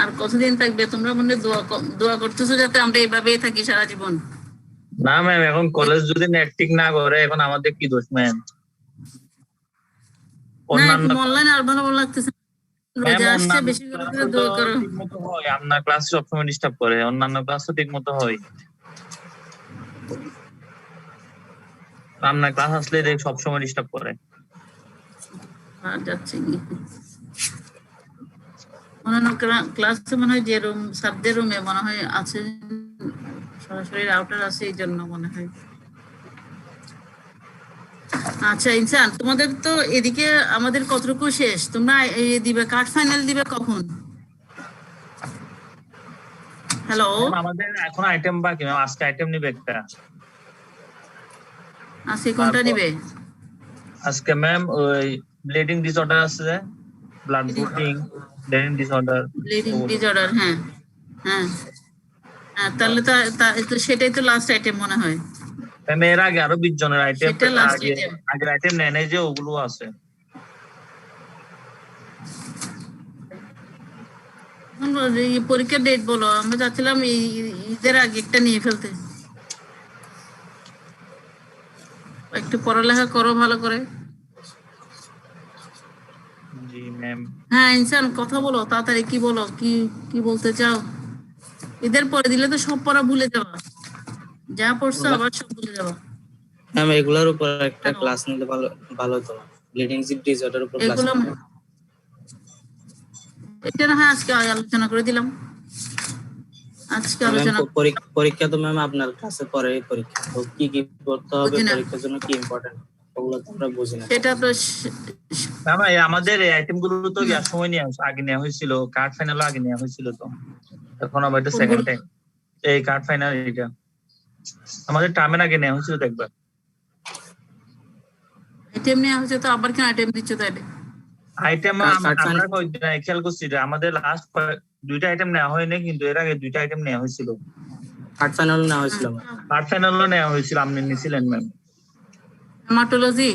আর কতদিন থাকবে? তোমরা মনে দোয়া করতেছো যাতে আমরা এইভাবেই থাকি সারা জীবন। না ম্যাম, এখন কলেজ যদি নেট ঠিক না করে এখন আমাদের কি দোষ ম্যাম? অনলাইনে আর ভালো লাগতেছে। রোজা আসছে, বেশি করে দোয়া করো। ঠিক মতো হয়, আপনার ক্লাস সবসময় ডিস্টার্ব করে, অন্যান্য ক্লাস তো ঠিক মতো হয়। আপনার ক্লাস আসলে দেখ সবসময় ডিস্টার্ব করে। আর যাচ্ছে কি ক্লাসে মনে হয় যে রুম সাবজেক্ট রুমে মনে হয় আছে, সরাসরি রাউটার আছে, এই জন্য মনে হয়। আচ্ছা ইনসান, তোমাদের তো এদিকে আমাদের কতটুকু শেষ? তোমরা দিবে কার্ড ফাইনাল দিবে কখন? হ্যালো, আমাদের এখন আইটেম বাকি ম্যাম, আজকে আইটেম নিবে একটা। আজকে কোনটা নিবে? আজকে ম্যাম ওই ব্লিডিং ডিসঅর্ডার আছে, ব্লাড গ্রুপিং, ব্লিডিং ডিসঅর্ডার। হ্যাঁ হ্যাঁ হ্যাঁ, তাহলে তো সেটাই তো লাস্ট আইটেম মনে হয়। ম্যাম এর আগে আরো 20 জনের আইটেম, সেটা লাস্ট আইটেম। আগের আইটেম নেয় নাই যে, ওগুলো আছে। পরীক্ষার ডেট বলো, আমরা চাচ্ছিলাম ঈদের আগে একটা নিয়ে ফেলতে। একটু পড়ালেখা করো ভালো করে। জি ম্যাম। হ্যাঁ ইনসান, কথা বলো তাড়াতাড়ি, কি বলো, কি বলতে চাও? ঈদের পরে দিলে তো সব পড়া ভুলে যাবা, যা পড়ছো আবার সব ভুলে যাবা। ম্যাম এগুলোর উপর একটা ক্লাস নিলে ভালো হতো। ব্লিডিং ডিসঅর্ডার উপর ক্লাস নিলে। এটা না হয় আজকে আলোচনা করে দিলাম। আজকে আলোচনা পরীক্ষা তো ম্যাম আপনার ক্লাসে পরে পরীক্ষা, তো কি করতে হবে পরীক্ষার জন্য, কি ইম্পর্টেন্ট ওগুলো তো আমরা বুঝি না। সেটা তো না ভাই, আমাদের এই আইটেম গুলো তো সময় নিয়ে আগে নেওয়া হয়েছিল, কার্ড ফাইনাল আগে নেওয়া হয়েছিল, তো এখন আবার এটা সেকেন্ড টাইম এই কার্ড ফাইনাল। এটা আমাদের টার্মের আগে নেওয়া হয়েছিল তো একবার। আইটেম নেওয়া হয়েছে তো আবার কেন আইটেম দিচ্ছ তাইলে? আইটেম আমরা খেয়াল করছি যে আমাদের লাস্ট দুইটা আইটেম নেওয়া হয়নি, কিন্তু এর আগে দুইটা আইটেম নেওয়া হয়েছিল। কার্ড ফাইনাল নেওয়া হয়েছিল, কার্ড ফাইনালও নেওয়া হয়েছিল, আপনি নিছিলেন ম্যাম। হেমাটোলজি?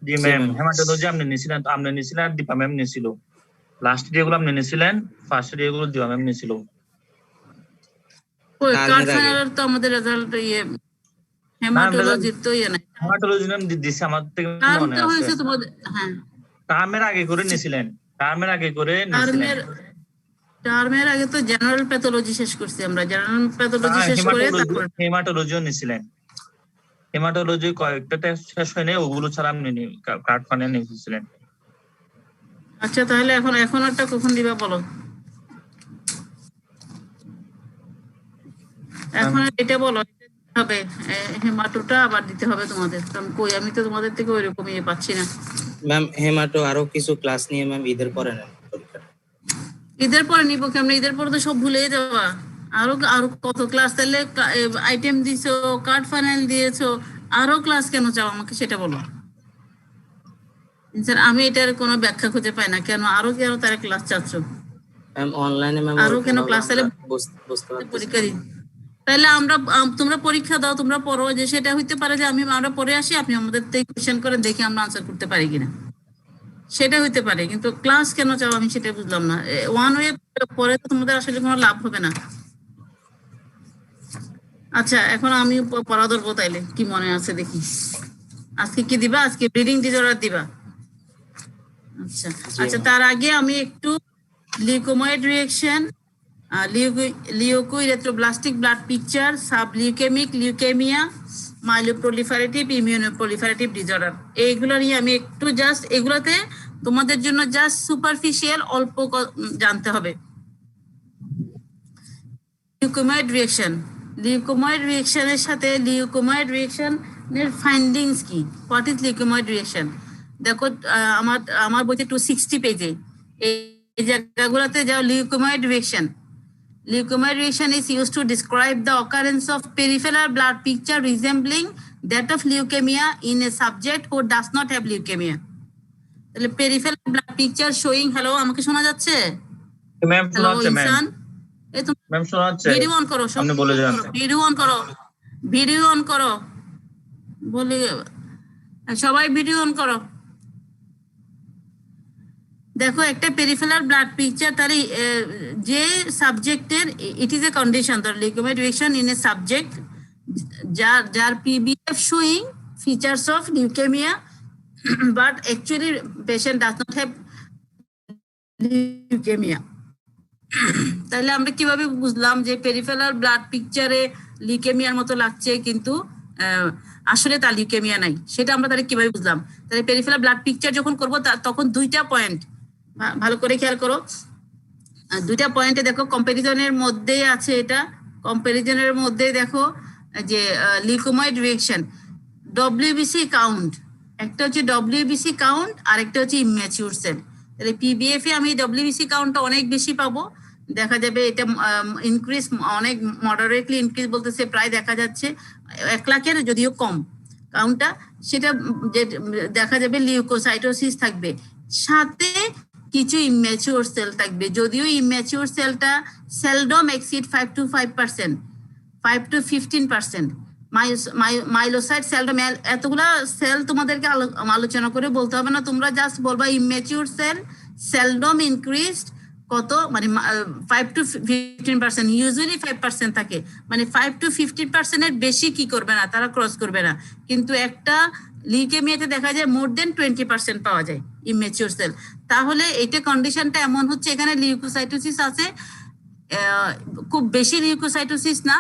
জি ম্যাম, হেমাটোলজি আপনি নিছিলেন, তো আপনি নিছিলেন আর দীপা ম্যাম নিছিল। লাস্ট যেগুলো আপনি নিছিলেন, ফার্স্ট যেগুলো দীপা ম্যাম নিছিল। ওই কার্ড ফাইনালের তো আমাদের রেজাল্ট হেমাটোলজির তো নাই। হেমাটোলজি নাম দিছে আমার থেকে মনে আছে। হ্যাঁ, টার্মের আগে করে নিছিলেন, টার্মের আগে করে নিছিলেন। টার্মের আগে তো জেনারেল প্যাথোলজি শেষ করছি আমরা, জেনারেল প্যাথোলজি শেষ করে তারপর হেমাটোলজিও নিছিলেন। হেমাটোলজি কয়েকটা টেস্ট শেষ হয়নি, ওগুলো ছাড়া আপনি কার্ড ফাইনাল নিয়েছিলেন। আচ্ছা তাহলে এখন একটা কখন দিবা বলো? এখন এটা বলো হবে, হেমাটোটা আবার দিতে হবে তোমাদের, কারণ কই আমি তো তোমাদের থেকে ওই রকম পাচ্ছি না। ম্যাম হেমাটো আরো কিছু ক্লাস নিয়ে ম্যাম ঈদের পরে নেন পরীক্ষা। ঈদের পরে নিব কেমন? ঈদের পরে তো সব ভুলেই যাওয়া। আরো কত ক্লাস? তাহলে আইটেম দিছো, কার্ড ফাইনাল দিয়েছো, আরো ক্লাস কেন চাও আমাকে সেটা বলো। স্যার আমি এটার কোনো ব্যাখ্যা খুঁজে পাই না, কেন তারা ক্লাস চাচ্ছ? ম্যাম অনলাইনে ম্যাম আরো কেন ক্লাস? তাহলে বুঝতে পারছি পরীক্ষা দিন, তাহলে তোমরা পরীক্ষা দাও, তোমরা পড়ো, যে সেটা হইতে পারে যে আমরা পড়ে আসি, আপনি আমাদের থেকে কোশ্চেন করে দেখি আমরা আনসার করতে পারি কিনা, সেটা হইতে পারে। কিন্তু ক্লাস কেন চাও আমি সেটা বুঝলাম না। ওয়ান ওয়ে পরে তো তোমাদের আসলে কোনো লাভ হবে না। আচ্ছা এখন আমি পড়া ধরবো, তাইলে কি মনে আছে দেখি। আজকে কি দিবা? আজকে ব্লিডিং ডিসঅর্ডার দিবা? আচ্ছা আচ্ছা, তার আগে আমি একটু leukaemoid reaction, leukoerythroblastic blood picture, subleukaemic leukaemia, myeloproliferative immunoproliferative disorder, এইগুলো নিয়ে আমি একটু জাস্ট, এগুলোতে তোমাদের জন্য জাস্ট সুপারফিশিয়াল অল্প জানতে হবে। লিউকোময়েড রিঅ্যাকশনের সাথে লিউকোময়েড রিঅ্যাকশনের ফাইন্ডিংস কি? What is leukaemoid reaction? দেখো আমার বইতে 260 পেজে এই জায়গাগুলোতে যাও। Leukaemoid reaction is used to describe the occurrence of peripheral blood picture resembling that of leukemia in a subject who does not have leukemia. তাহলে peripheral blood picture showing, hello আমাকে শোনা যাচ্ছে? ম্যাম শোনা যাচ্ছে ম্যাম। ম্যাম শোনা যাচ্ছে, video on করো, আপনি বলে যান। ভিডিও অন করো বলি, সবাই ভিডিও অন করো। দেখো একটা পেরিফেরাল ব্লাড পিকচার তার যে সাবজেক্টের ইট ইজ এ কন্ডিশন ধর leukaemia reaction in a subject যার PBF showing features of leukaemia but actually patient does not have leukaemia. তাহলে আমরা কিভাবে বুঝলাম যে পেরিফেরাল ব্লাড পিকচারে লিউকেমিয়ার মতো লাগছে কিন্তু আসলে তার লিউকেমিয়া নাই? সেটা আমরা তাহলে কিভাবে বুঝলাম? তাহলে পেরিফেরাল ব্লাড পিকচার যখন করবো তখন দুইটা পয়েন্ট ভালো করে খেয়াল করো, দুইটা পয়েন্টে দেখো কম্পারিজনের মধ্যে আছে, এটা কম্পারিজনের মধ্যে দেখো যে লিউকোময়েড রিয়েকশন ডব্লিউবিসি কাউন্ট, একটা হচ্ছে ডব্লিউবিসি কাউন্ট আর একটা হচ্ছে ইম্যাচিউর সেল। তাহলে পিবিএফ এ আমি ডব্লিউবিসি কাউন্টটা অনেক বেশি পাবো, দেখা যাবে এটা ইনক্রিজ অনেক মডারেটলি ইনক্রিজ বলতেছে প্রায় দেখা যাচ্ছে 1 লাখের যদিও কম কাউন্টটা, সেটা যে দেখা যাবে লিউকোসাইটোসিস থাকবে, সাথে কিছু ইম্যাচিউর সেল থাকবে, যদিও ইম্যাচিউর সেলটা seldom exceed 5 to 5%, 5 to 15%। Myelocyte seldom, এতগুলা সেল তোমাদেরকে আলোচনা করে বলতে হবে না, তোমরা জাস্ট বলবা ইম্যাচিউর সেল সেলডম ইনক্রিজড কত, মানে 5 to 15%, ইউজুয়ালি 5% থাকে, মানে 5 to 15% এর বেশি কি করবে না, তারা ক্রস করবে না। কিন্তু একটা লিউকেমিয়াতে দেখা যায় মোর দেন 20% পাওয়া যায় ইম্যাচিউর সেল। তাহলে এটা কন্ডিশনটা এমন হচ্ছে এখানে লিউকোসাইটোসিস আছে, খুব বেশি লিউকোসাইটোসিস না,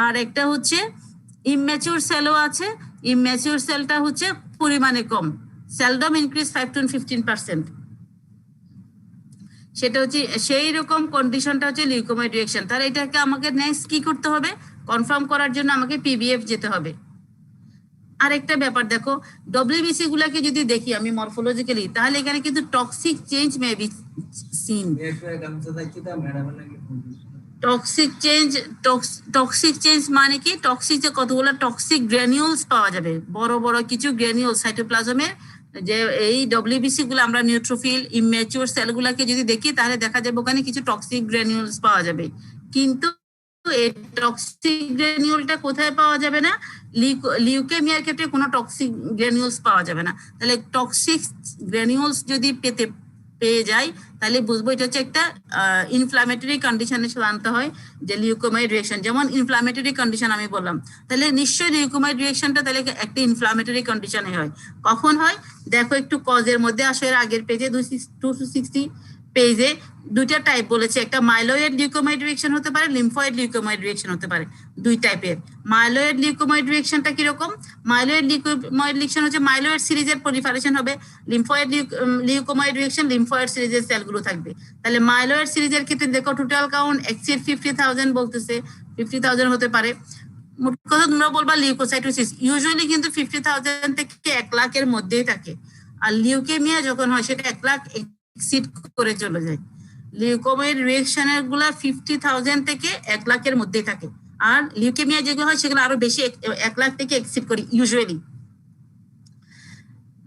আর একটা হচ্ছে ইম্যাচিউর সেলও আছে, ইম্যাচিউর সেলটা হচ্ছে পরিমাণে কম, সেলডম ইনক্রিজ 5 to 15%। সেটা হচ্ছে সেই রকম কন্ডিশনটা হচ্ছে লিউকোময়েড রিয়েকশন। তাহলে এটাকে আমাকে নেক্সট কি করতে হবে, কনফার্ম করার জন্য আমাকে পিবিএফ যেতে হবে। আরেকটা ব্যাপার দেখো, ডব্লিউবিসি গুলাকে যদি দেখি আমি মরফোলজিক্যালি, তাহলে এখানে কিন্তু toxic change may be seen. Toxic change মানে কি, টক্সিক যে কতগুলো টক্সিক গ্র্যানিউলস পাওয়া যাবে, বড় বড় কিছু গ্র্যানিউল সাইটোপ্লাজমে, যে এই ডব্লিউবিসি গুলো আমরা নিউট্রোফিল ইম্যাচিউর সেলগুলোকে যদি দেখি তাহলে দেখা যাবে ওখানে কিছু টক্সিক গ্র্যানিউলস পাওয়া যাবে। কিন্তু এই টক্সিক গ্র্যানিউলটা কোথায় পাওয়া যাবে না, লিউকেমিয়ার ক্ষেত্রে কোনো টক্সিক গ্র্যানিউলস পাওয়া যাবে না। তাহলে টক্সিক গ্র্যানিউলস যদি পেয়ে যাই তাহলে বুঝবো এটা হচ্ছে একটা ইনফ্লামেটরি কন্ডিশনে আনতে হয়, যে লিউকোময়েড রিয়েকশন, যেমন ইনফ্লামেটরি কন্ডিশন আমি বললাম, তাহলে নিশ্চয়ই লিউকোময়েড রিয়েকশনটা তাহলে একটা ইনফ্লামেটরি কন্ডিশনে হয়। কখন হয় দেখো, একটু কজের মধ্যে আসো, এর আগের পেজে 260 পেজে দুইটা টাইপ বলেছে, একটা মাইলয়েড লিউকোময়েড রিয়েকশন হতে পারে, লিম্ফয়েড লিউকোময়েড রিয়েকশন হতে পারে, দুই টাইপের। মাইলয়েড লিউকোময়েড রিয়েকশনটা কিরকম, মাইলয়েড লিউকোময়েড রিয়েকশন হচ্ছে মাইলয়েড সিরিজের প্রলিফারেশন হবে, লিম্ফয়েড লিউকোময়েড রিয়েকশন লিম্ফয়েড সিরিজের সেলগুলো থাকবে। তাহলে মাইলয়েড সিরিজের ক্ষেত্রে দেখো টোটাল কাউন্ট এক্সিড 50,000 বলতেছে, 50,000 হতে পারে। মোট কথা তোমরা বলবা লিউকোসাইটোসিস ইউজুয়ালি কিন্তু 50,000 থেকে 1 লাখের মধ্যেই থাকে, আর লিউকেমিয়া যখন হয় সেটা 1 লাখ এক্সিড করে চলে যায়। লিউকোময়েড রিয়েকশনের গুলা 50,000 থেকে 1 লাখের মধ্যেই থাকে, আর লিউকেমিয়া যেগুলো হয় সেগুলো আরো বেশি 1 লাখ থেকে এক্সিড করে ইউজুয়ালি।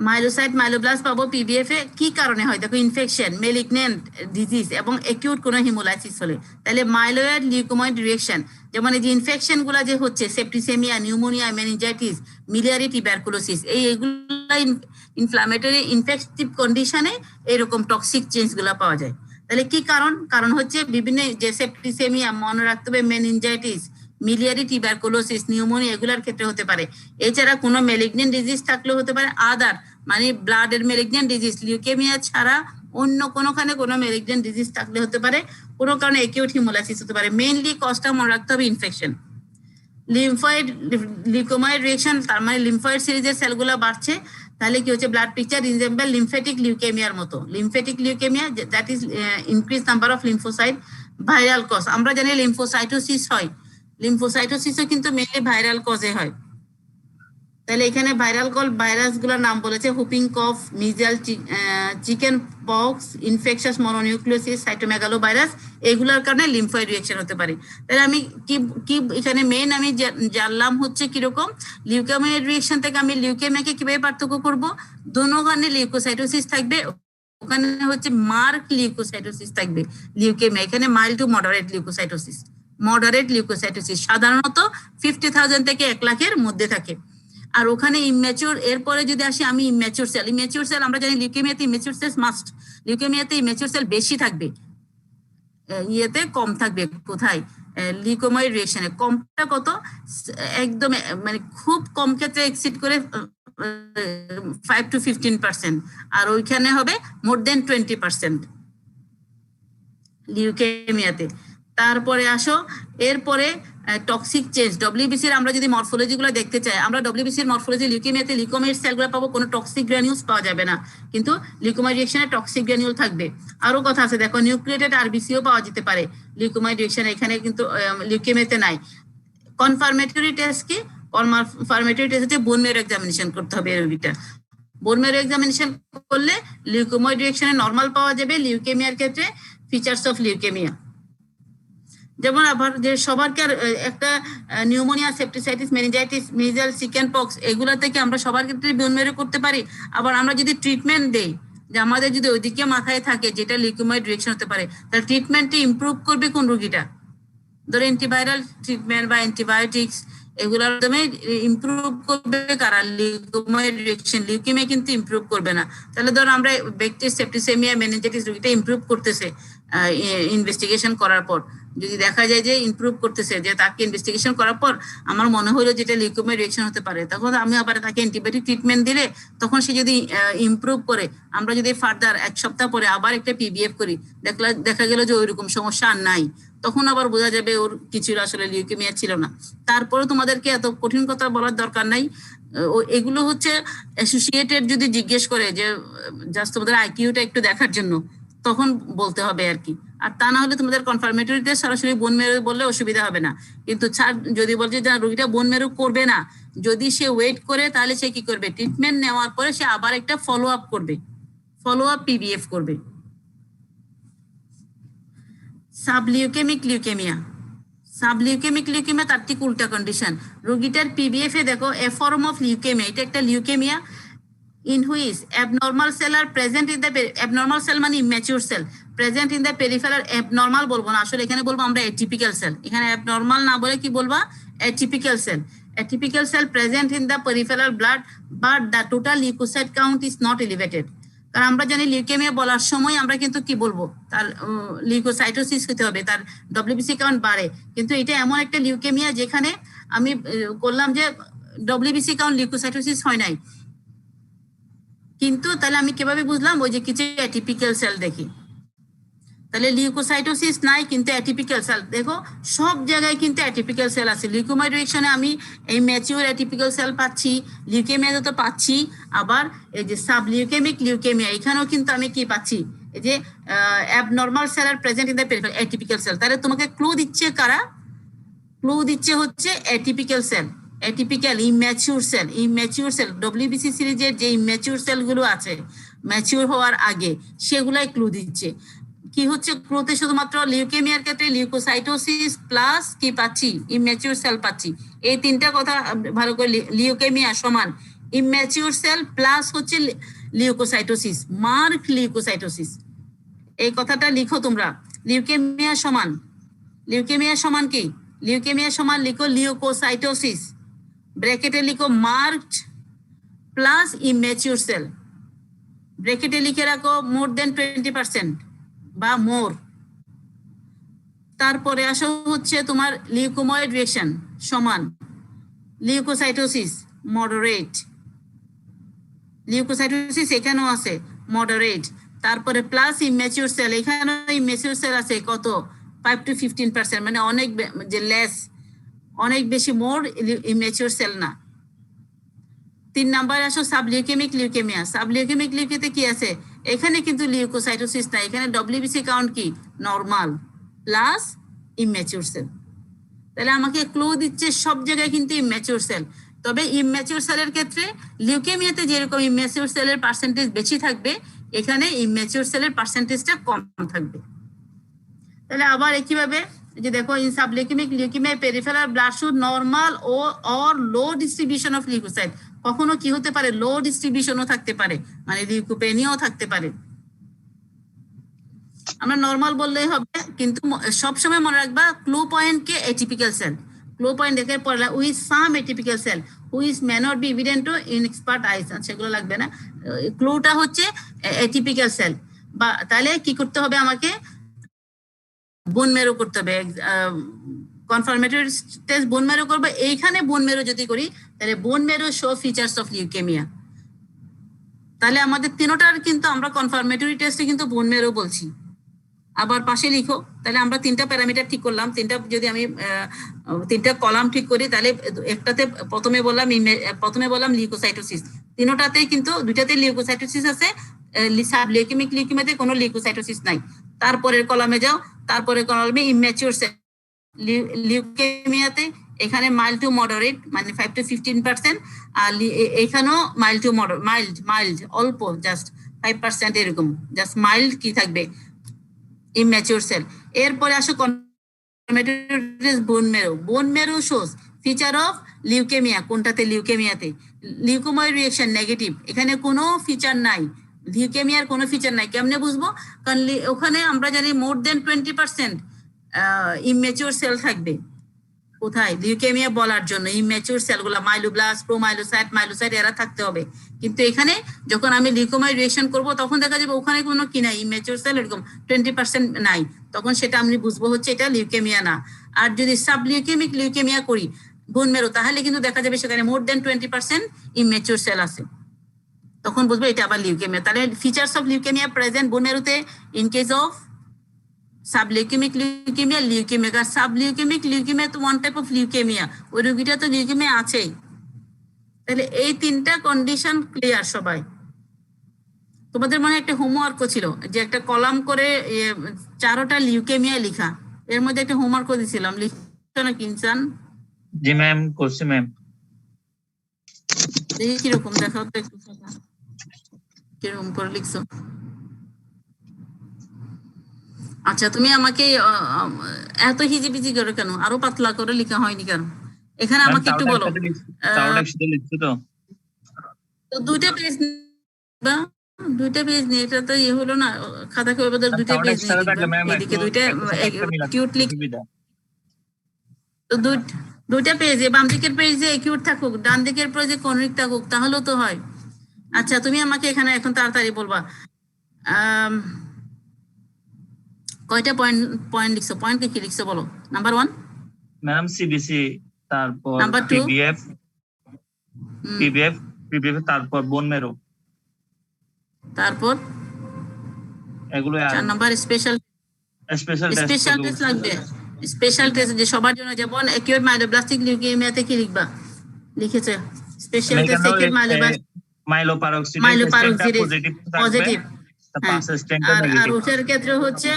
মাইলোসাইট মাইলোব্লাস্ট পাবো পিবিএফ এ, কি কারণে হয় দেখো, ইনফেকশন, মেলিগন্যান্ট ডিজিজ এবং অ্যাকিউট কোনো হিমোলাইসিস হলে। তাহলে মাইলয়েড লিউকোময়েড রিয়েকশন যেমন এই যে ইনফেকশন গুলা যে হচ্ছে, septicaemia, pneumonia, meningitis, miliary tuberculosis, এইগুলা ইনফ্লামেটরি ইনফেকটিভ কন্ডিশনে এরকম টক্সিক চেঞ্জ গুলা পাওয়া যায়। তাহলে কি কারণ হচ্ছে বিভিন্ন যে সেপ্টিসেমিয়া, মনে রাখতে হবে মেনিনজাইটিস, মিলিয়ারি টিউবারকুলোসিস, নিউমোনিয়া এগুলার ক্ষেত্রে হতে পারে। এছাড়া কোনো ম্যালিগন্যান্ট ডিজিজ থাকলেও হতে পারে, আদার মানে ব্লাডের ম্যালিগন্যান্ট ডিজিজ, লিউকেমিয়া ছাড়া অন্য কোনোখানে কোনো ম্যালিগন্যান্ট ডিজিজ থাকলে হতে পারে, কোনো কারণে অ্যাকিউট হিমোলাইসিস হতে পারে। মেইনলি কজটা মনে রাখতে হবে ইনফেকশন। লিম্ফয়েড লিউকোময়েড রিয়েকশন তার মানে লিম্ফয়েড সিরিজের সেলগুলো বাড়ছে, তাহলে কি হচ্ছে ব্লাড পিকচার রিজেম্বল লিম্ফেটিক লিউকেমিয়ার মতো। Lymphatic leukemia that is increase number of lymphocyte. Viral cause আমরা জানি লিম্ফোসাইটোসিস হয়, লিম্ফোসাইটোসিসও কিন্তু মেইনলি ভাইরাল কজে হয়। তাহলে এখানে ভাইরাল কল ভাইরাস গুলোর নাম বলেছে, whooping cough, measles, chicken pox, infectious mononucleosis, cytomegalo virus, এগুলোর কারণে লিম্ফয়েড রিয়েকশন হতে পারে। তাহলে আমি কি এখানে মেইন আমি জানলাম হচ্ছে কিরকম লিউকেমিয়া রিয়েকশন থেকে আমি লিউকেমিয়াকে কিভাবে পার্থক্য করব, দোনোখানে লিউকোসাইটোসিস থাকবে, ওখানে হচ্ছে মার্ক লিউকোসাইটোসিস থাকবে লিউকেমিয়া, এখানে mild to moderate leukocytosis. Moderate leukocytosis সাধারণত 50,000 থেকে 1 লাখের মধ্যে থাকে। আর ওখানে ইম্যাচিউর, এরপরে যদি আসি আমি ইম্যাচিউর সেল আমরা জানি লিউকেমিয়াতে ইম্যাচিউর সেল মাস্ট, লিউকেমিয়াতে ইম্যাচিউর সেল বেশি থাকবে, ইয়েতে কম থাকবে। কোথায়? লিউকোময়েড রিঅ্যাকশনে। কমটা কত? একদম মানে খুব কম ক্ষেত্রে এক্সিড করে 5 to 15%, আর ওইখানে হবে মোর দেন 20% লিউকেমিয়াতে। তারপরে আসো এরপরে টক্সিক চেঞ্জ। ডব্লিউবিসির আমরা যদি মরফোলজি গুলো দেখতে চাই, আমরা ডব্লিউবিসির মরফোলজি লিউকেমিয়াতে লিউকোমাইট সেলগুলো পাবো, কোনো টক্সিক গ্রানিউলস পাওয়া যাবে না, কিন্তু লিউকোমাইট রিঅ্যাকশনে টক্সিক গ্রানিউল থাকবে। আরো কথা আছে দেখো, নিউক্লিয়েটেড আরবিসিও পাওয়া যেতে পারে লিউকোমাইট রিঅ্যাকশনে, এখানে কিন্তু লিউকেমিয়াতে নাই। কনফার্মেটরি টেস্ট কি? কনফার্মেটরি টেস্ট হচ্ছে বোন ম্যারো এক্সামিনেশন করতে হবে রোগীটা। বোন ম্যারো এক্সামিনেশন করলে লিউকোমাইট রিঅ্যাকশনে নরমাল পাওয়া যাবে, লিউকেমিয়ার ক্ষেত্রে ফিচার্স অফ লিউকেমিয়া। যেমন আবার যে সবার কি একটা pneumonia, septicitis, meningitis, measles, chicken pox, এগুলা থেকে আমরা সবার ক্ষেত্রে বোন ম্যারো করতে পারি। আবার আমরা যদি ট্রিটমেন্ট দেই, যে আমাদের যদি ওইদিকে মাথায় থাকে যেটা লিউকেমাইড রিঅ্যাকশন হতে পারে, তাহলে ট্রিটমেন্টটি ইমপ্রুভ করবে কোন রোগীটা? ধরো অ্যান্টিভাইরাল ট্রিটমেন্ট বা অ্যান্টিবায়োটিক্স, এগুলোর মাধ্যমে ইমপ্রুভ করবে কারা? লিউকোমাইড রিঅ্যাকশন। লিউকেমিয়া কিন্তু ইমপ্রুভ করবে না। তাহলে ধরো আমরা ব্যাকটেরিয়া, সেপ্টিসেমিয়া, মেনিনজাইটিস রোগীটা ইমপ্রুভ করতেছে ইনভেস্টিগেশন করার পর, যদি দেখা যায় যে ইমপ্রুভ করতেছে, যে তাকে ইনভেস্টিগেশন করার পর আমার মনে হলো যেটা লিউকোমাইড রিঅ্যাকশন হতে পারে, তখন আমি আবার তাকে অ্যান্টিবায়োটিক ট্রিটমেন্ট দিলে, তখন সে যদি ইমপ্রুভ করে, আমরা যদি ফার্দার 1 সপ্তাহ পরে আবার একটা পিবিএফ করি, দেখা গেল যে ওইরকম সমস্যা আর নাই, তখন আবার বোঝা যাবে ওর কিছু আসলে লিউকেমিয়া ছিল না। তারপরে তোমাদেরকে এত কঠিন কথা বলার দরকার নাই। এগুলো হচ্ছে অ্যাসোসিয়েটেড যদি জিজ্ঞেস করে যে জাস্ট তোমাদের আইকিউটা একটু দেখার জন্য, তখন বলতে হবে আর কি। আর তা না হলে তোমাদের কনফার্মেটরি টেস্ট সরাসরি বোন ম্যারো বললে অসুবিধা হবে না। কিন্তু যদি বলছে যে রোগীটা বোন ম্যারো করবে না, যদি সে ওয়েট করে, তাহলে সে কি করবে? ট্রিটমেন্ট নেওয়ার পরে সে আবার একটা ফলো আপ করবে, ফলো আপ পিবিএফ করবে। সাবলিউকেমিক লিউকেমিয়া, সাবলিউকেমিক লিউকেমিয়া তার ঠিক উল্টা কন্ডিশন। রোগীটার পিবিএফ এ দেখো এ ফর্ম অফ লিউকেমিয়া, এটা একটা leukaemia in which abnormal cell are present in the abnormal cell মানে immature cell present in the peripheral। abnormal বলবো না, আসলে এখানে বলবো আমরা atypical cell। এখানে abnormal না বলে কি বলবা? atypical cell। atypical cell present in the peripheral blood but the total leukocyte count is not elevated। কারণ আমরা জানি লিউকেমিয়া বলার সময় আমরা কিন্তু কি বলবো? তার লিউকোসাইটোসিস হতে হবে, তার ডব্লিউবিসি কাউন্ট বাড়ে। কিন্তু এটা এমন একটা লিউকেমিয়া যেখানে আমি করলাম যে ডব্লিউবিসি কাউন্ট, লিউকোসাইটোসিস হয় নাই, কিন্তু তাহলে আমি কিভাবে বুঝলাম? ওই যে কিছু অ্যাটিপিক্যাল সেল দেখি, তাহলে লিউকোসাইটোসিস নাই কিন্তু অ্যাটিপিক্যাল সেল দেখো, সব জায়গায় কিন্তু অ্যাটিপিক্যাল সেল আছে। লিউকোমাইড রিঅ্যাকশনে আমি এই ম্যাচিউর অ্যাটিপিক্যাল সেল পাচ্ছি, লিউকেমিয়াতে তো পাচ্ছি, আবার এই যে সাবলিউকেমিক লিউকেমিয়া এখানেও কিন্তু আমি কি পাচ্ছি? এই যে abnormal cell are present in the peripheral atypical cell. তাহলে তোমাকে ক্লু দিচ্ছে কারা? ক্লু দিচ্ছে হচ্ছে atypical cell, atypical immature cell. Immature cell WBC সিরিজের যে ইম্যাচিউর সেলগুলো আছে ম্যাচিউর হওয়ার আগে, সেগুলাই ক্লু দিচ্ছে। কি হচ্ছে ক্লুতে? শুধুমাত্র লিউকেমিয়ার ক্ষেত্রে লিউকোসাইটোসিস প্লাস কি পাচ্ছি? ইম্যাচিউর সেল পাচ্ছি। এই তিনটা কথা ভালো করে, লিউকেমিয়া সমান ইম্যাচিউর সেল প্লাস হচ্ছে লিউকোসাইটোসিস, মার্ক লিউকোসাইটোসিস। এই কথাটা লিখো তোমরা। লিউকেমিয়া সমান কি? লিউকেমিয়া সমান লিখো লিউকোসাইটোসিস, ব্র্যাকেটে লিখো মার্কড প্লাস ইম্যাচিউর সেল, ব্র্যাকেটে লিখে রাখো মোর দেন 20% বা মোর। তারপরে আসো হচ্ছে তোমার লিউকোময়েড রিঅ্যাকশন সমান লিউকোসাইটোসিস মডারেট, লিউকোসাইটোসিস এখানেও আছে মডারেট। তারপরে প্লাস ইম্যাচিউর সেল, এখানেও ইম্যাচিউর সেল আছে কত? 5 to 15%, মানে অনেক যে লেস, অনেক বেশি, মোর ইম্যাচিউর সেল না। 3 নাম্বার আসো সাবলিউকেমিক লিউকেমিয়া। সাবলিউকেমিক লিউকেতে কি আছে? এখানে কিন্তু লিউকোসাইটোসিস না, এখানে ডব্লিউবিসি কাউন্ট কি? Normal plus immature cell. তাহলে আমাকে ক্লু দিচ্ছে সব জায়গায় কিন্তু ইম্যাচিউর সেল। তবে ইম্যাচিউর সেলের ক্ষেত্রে লিউকেমিয়াতে যেরকম ইম্যাচিউর সেলের পার্সেন্টেজ বেশি থাকবে, এখানে ইম্যাচিউর সেলের পার্সেন্টেজটা কম থাকবে। তাহলে আবার একইভাবে যে দেখো, in subleukaemic leukaemia peripheral blood should normal or low distribution of leukocyte. কখনো কি হতে পারে? লো ডিস্ট্রিবিউশনও থাকতে পারে, মানে লিউকোপেনিয়াও থাকতে পারে। আমরা নরমাল বললেই হবে, কিন্তু সবসময় মনে রাখবা ক্লু পয়েন্ট কে অ্যাটিপিক্যাল সেল। ক্লু পয়েন্ট দেখে পড়লা with some atypical cell, which may not be evident to inexpert eyes, সেগুলো লাগবে না। ক্লুটা হচ্ছে অ্যাটিপিক্যাল সেল, বা তাহলে কি করতে হবে আমাকে, বোন মেরো করতে হবে, কনফার্মেটরি টেস্ট বোন মেরো করবো। এইখানে বোন মেরো যদি করি তাহলে বোন মেরো শো ফিচার্স অফ লিউকেমিয়া, তাহলে আমাদের তিনটার কিন্তু আমরা কনফার্মেটরি টেস্টে কিন্তু বোন মেরো বলছি। আবার পাশে লিখো, তাহলে আমরা তিনটা প্যারামিটার ঠিক করলাম, তিনটা যদি আমি তিনটা কলাম ঠিক করি, তাহলে একটাতে প্রথমে বললাম লিউকোসাইটোসিস, তিনটাতেই কিন্তু দুইটাতে লিউকোসাইটোসিস আছে, সাব লিউকেমিক লিউকেমিয়াতে কোনো লিউকোসাইটোসিস নাই। তারপরের কলামে যাও, তারপরে কলামে ইম্যাচিউর সেল লিউকেমিয়াতে, এখানে মাইল্ড টু মডারেট মানে 5 to 15%, আর এখানেও মাইল্ড টু মাইল্ড অল্প, জাস্ট 5% এরকম, জাস্ট মাইল্ড কি থাকবে, ইম্যাচিউর সেল। এরপরে আসো বোন মেরো, বোন মেরো শোস ফিচার অফ লিউকেমিয়া, কোনটাতে, লিউকেমিয়াতে লিউকোময়েড রিঅ্যাকশন নেগেটিভ, এখানে কোনো ফিচার নাই, লিউকেমিয়ার কোনো ফিচার নাই। কেমনে বুঝবো, কারণ ওখানে আমরা জানি মোর দেন 20% ইম্যাচিউর সেল থাকবে। কোথায়, লিউকেমিয়া বলার জন্য ইম্যাচিউর সেলগুলো মাইলোব্লাস্ট, প্রোমাইলোসাইট এরা থাকতে হবে। কিন্তু এখানে যখন আমি লিউকোময়েড রিঅ্যাকশন করব তখন দেখা যাবে ওখানে কোনো কি নাই, ইম্যাচিউর সেল এরকম 20% নাই, তখন সেটা আমি বুঝবো হচ্ছে এটা লিউকেমিয়া না। আর যদি সাব লিউকেমিক লিউকেমিয়া করি বোন মেরো, তাহলে কিন্তু দেখা যাবে সেখানে মোর দেন 20% ইম্যাচিউর সেল আছে, তখন বুঝবো এটা আবার লিউকেমিয়া। তাহলে features of leukaemia present bone মেরোতে in case of subleukaemic leukaemia, leukaemia. Subleukaemic leukaemia তো ওয়ান টাইপ অফ লিউকেমিয়া, ওই রোগীটা তো লিউকেমিয়া আছেই। তাহলে এই তিনটা কন্ডিশন ক্লিয়ার সবাই? তোমাদের মনে একটা হোমওয়ার্কও ছিল যে একটা কলাম করে 4টা লিউকেমিয়া লেখা, এর মধ্যে একটা হোমওয়ার্কও দিয়েছিলাম, লিখছো না কিনসান? জি ম্যাম, করছি ম্যাম। দেখি কিরকম, দেখাও তো একটু কিরকম করে লিখছো। আচ্ছা, তুমি আমাকে এত হিজিবিজি করো কেন, আরো পাতলা করে লেখা হয়নি কেন? এখানে আমাকে একটু বলো। তো দুইটা পেজ নিয়ে, এটা তো ইয়ে হলো না, খাতা করে দুইটা পেজ নিয়ে লিখবা, এদিকে দুইটা কিউট লিখ। তো দুইটা পেজে, বাম দিকের পেজে কিউট থাকুক, ডান দিকের পেজে কনিক থাকুক, তাহলেও তো হয়। আচ্ছা, তুমি আমাকে এখানে এখন তাড়াতাড়ি বলবা কয়টা পয়েন্ট লিখছো, পয়েন্ট কি লিখছো বলো। নাম্বার 1 ম্যাম সিবিসি, তারপর নাম্বার 2 পিবিএফ, তারপর বোন মেরো, তারপর এগুলো 4 নাম্বার স্পেশাল টেস্ট লাগবে। স্পেশাল টেস্ট যে সবার জন্য, যেমন অ্যাকিউট মাইলোব্লাস্টিক লিউকেমিয়াতে কি লিখবা, লিখেছে special test acute myeloperoxidase positive, আর ওটার ক্ষেত্রে হচ্ছে,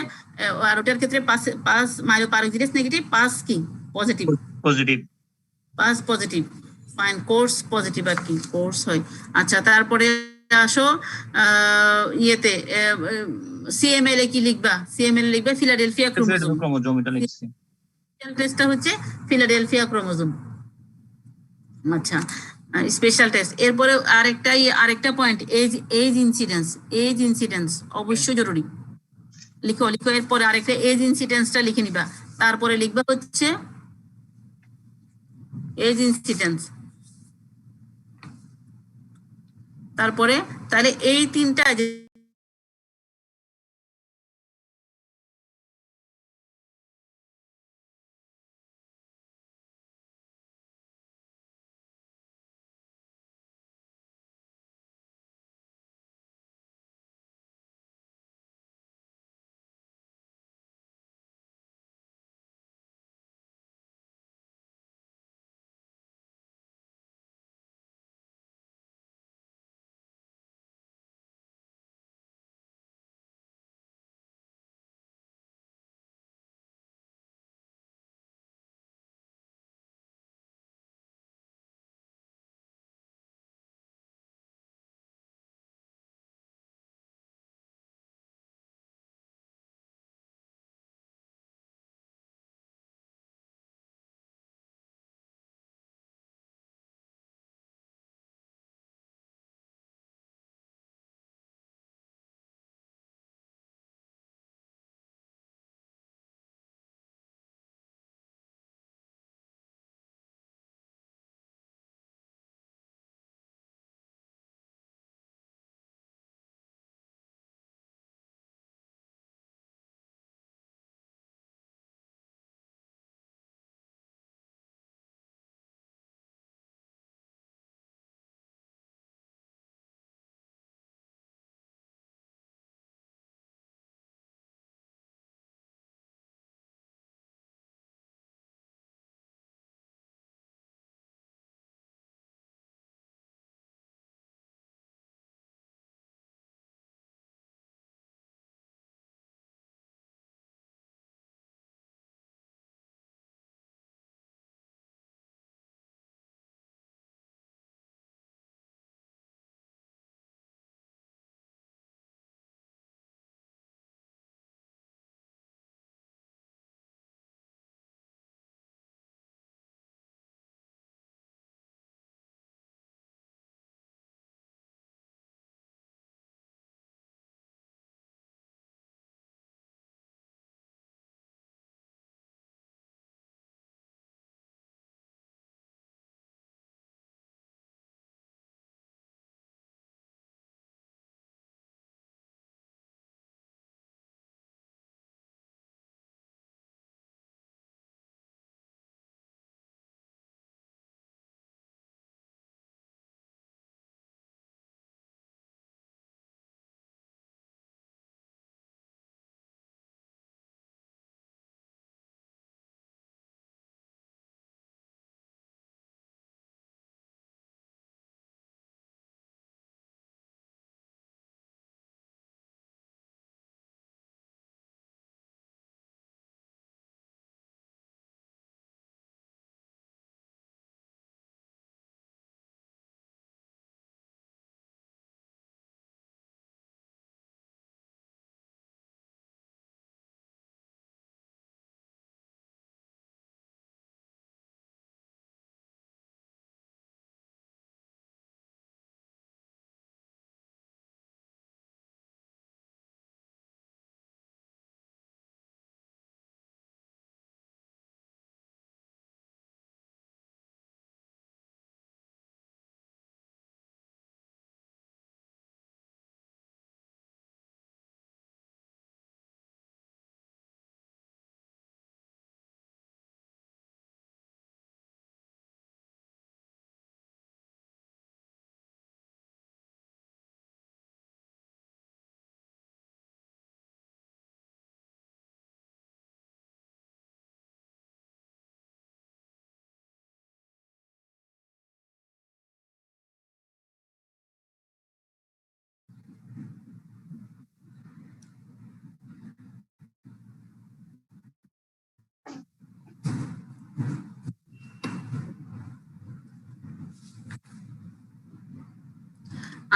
আর ওটার ক্ষেত্রে পাস মাইলোপারক্সিডেজ নেগেটিভ, পাস কি positive, PAS positive, fine, coarse positive আর কি, কোর্স হয়। আচ্ছা, তারপরে আসো ইয়েতে সিএমএল এ কি লিখবা, সিএমএল লিখবে ফিলাডেলফিয়া ক্রোমোজোম, এটা লিখছি, টেস্টটা হচ্ছে ফিলাডেলফিয়া ক্রোমোজোম। আচ্ছা, স্পেশাল টেস্ট। এরপরে আরেকটা পয়েন্ট, এজ ইনসিডেন্স অবশ্যই জরুরি, লিখো। এরপরে আরেকটা এজ ইনসিডেন্সটা লিখে নিবা, তারপরে লিখবা হচ্ছে এজ ইনসিডেন্স। তারপরে তাহলে এই তিনটা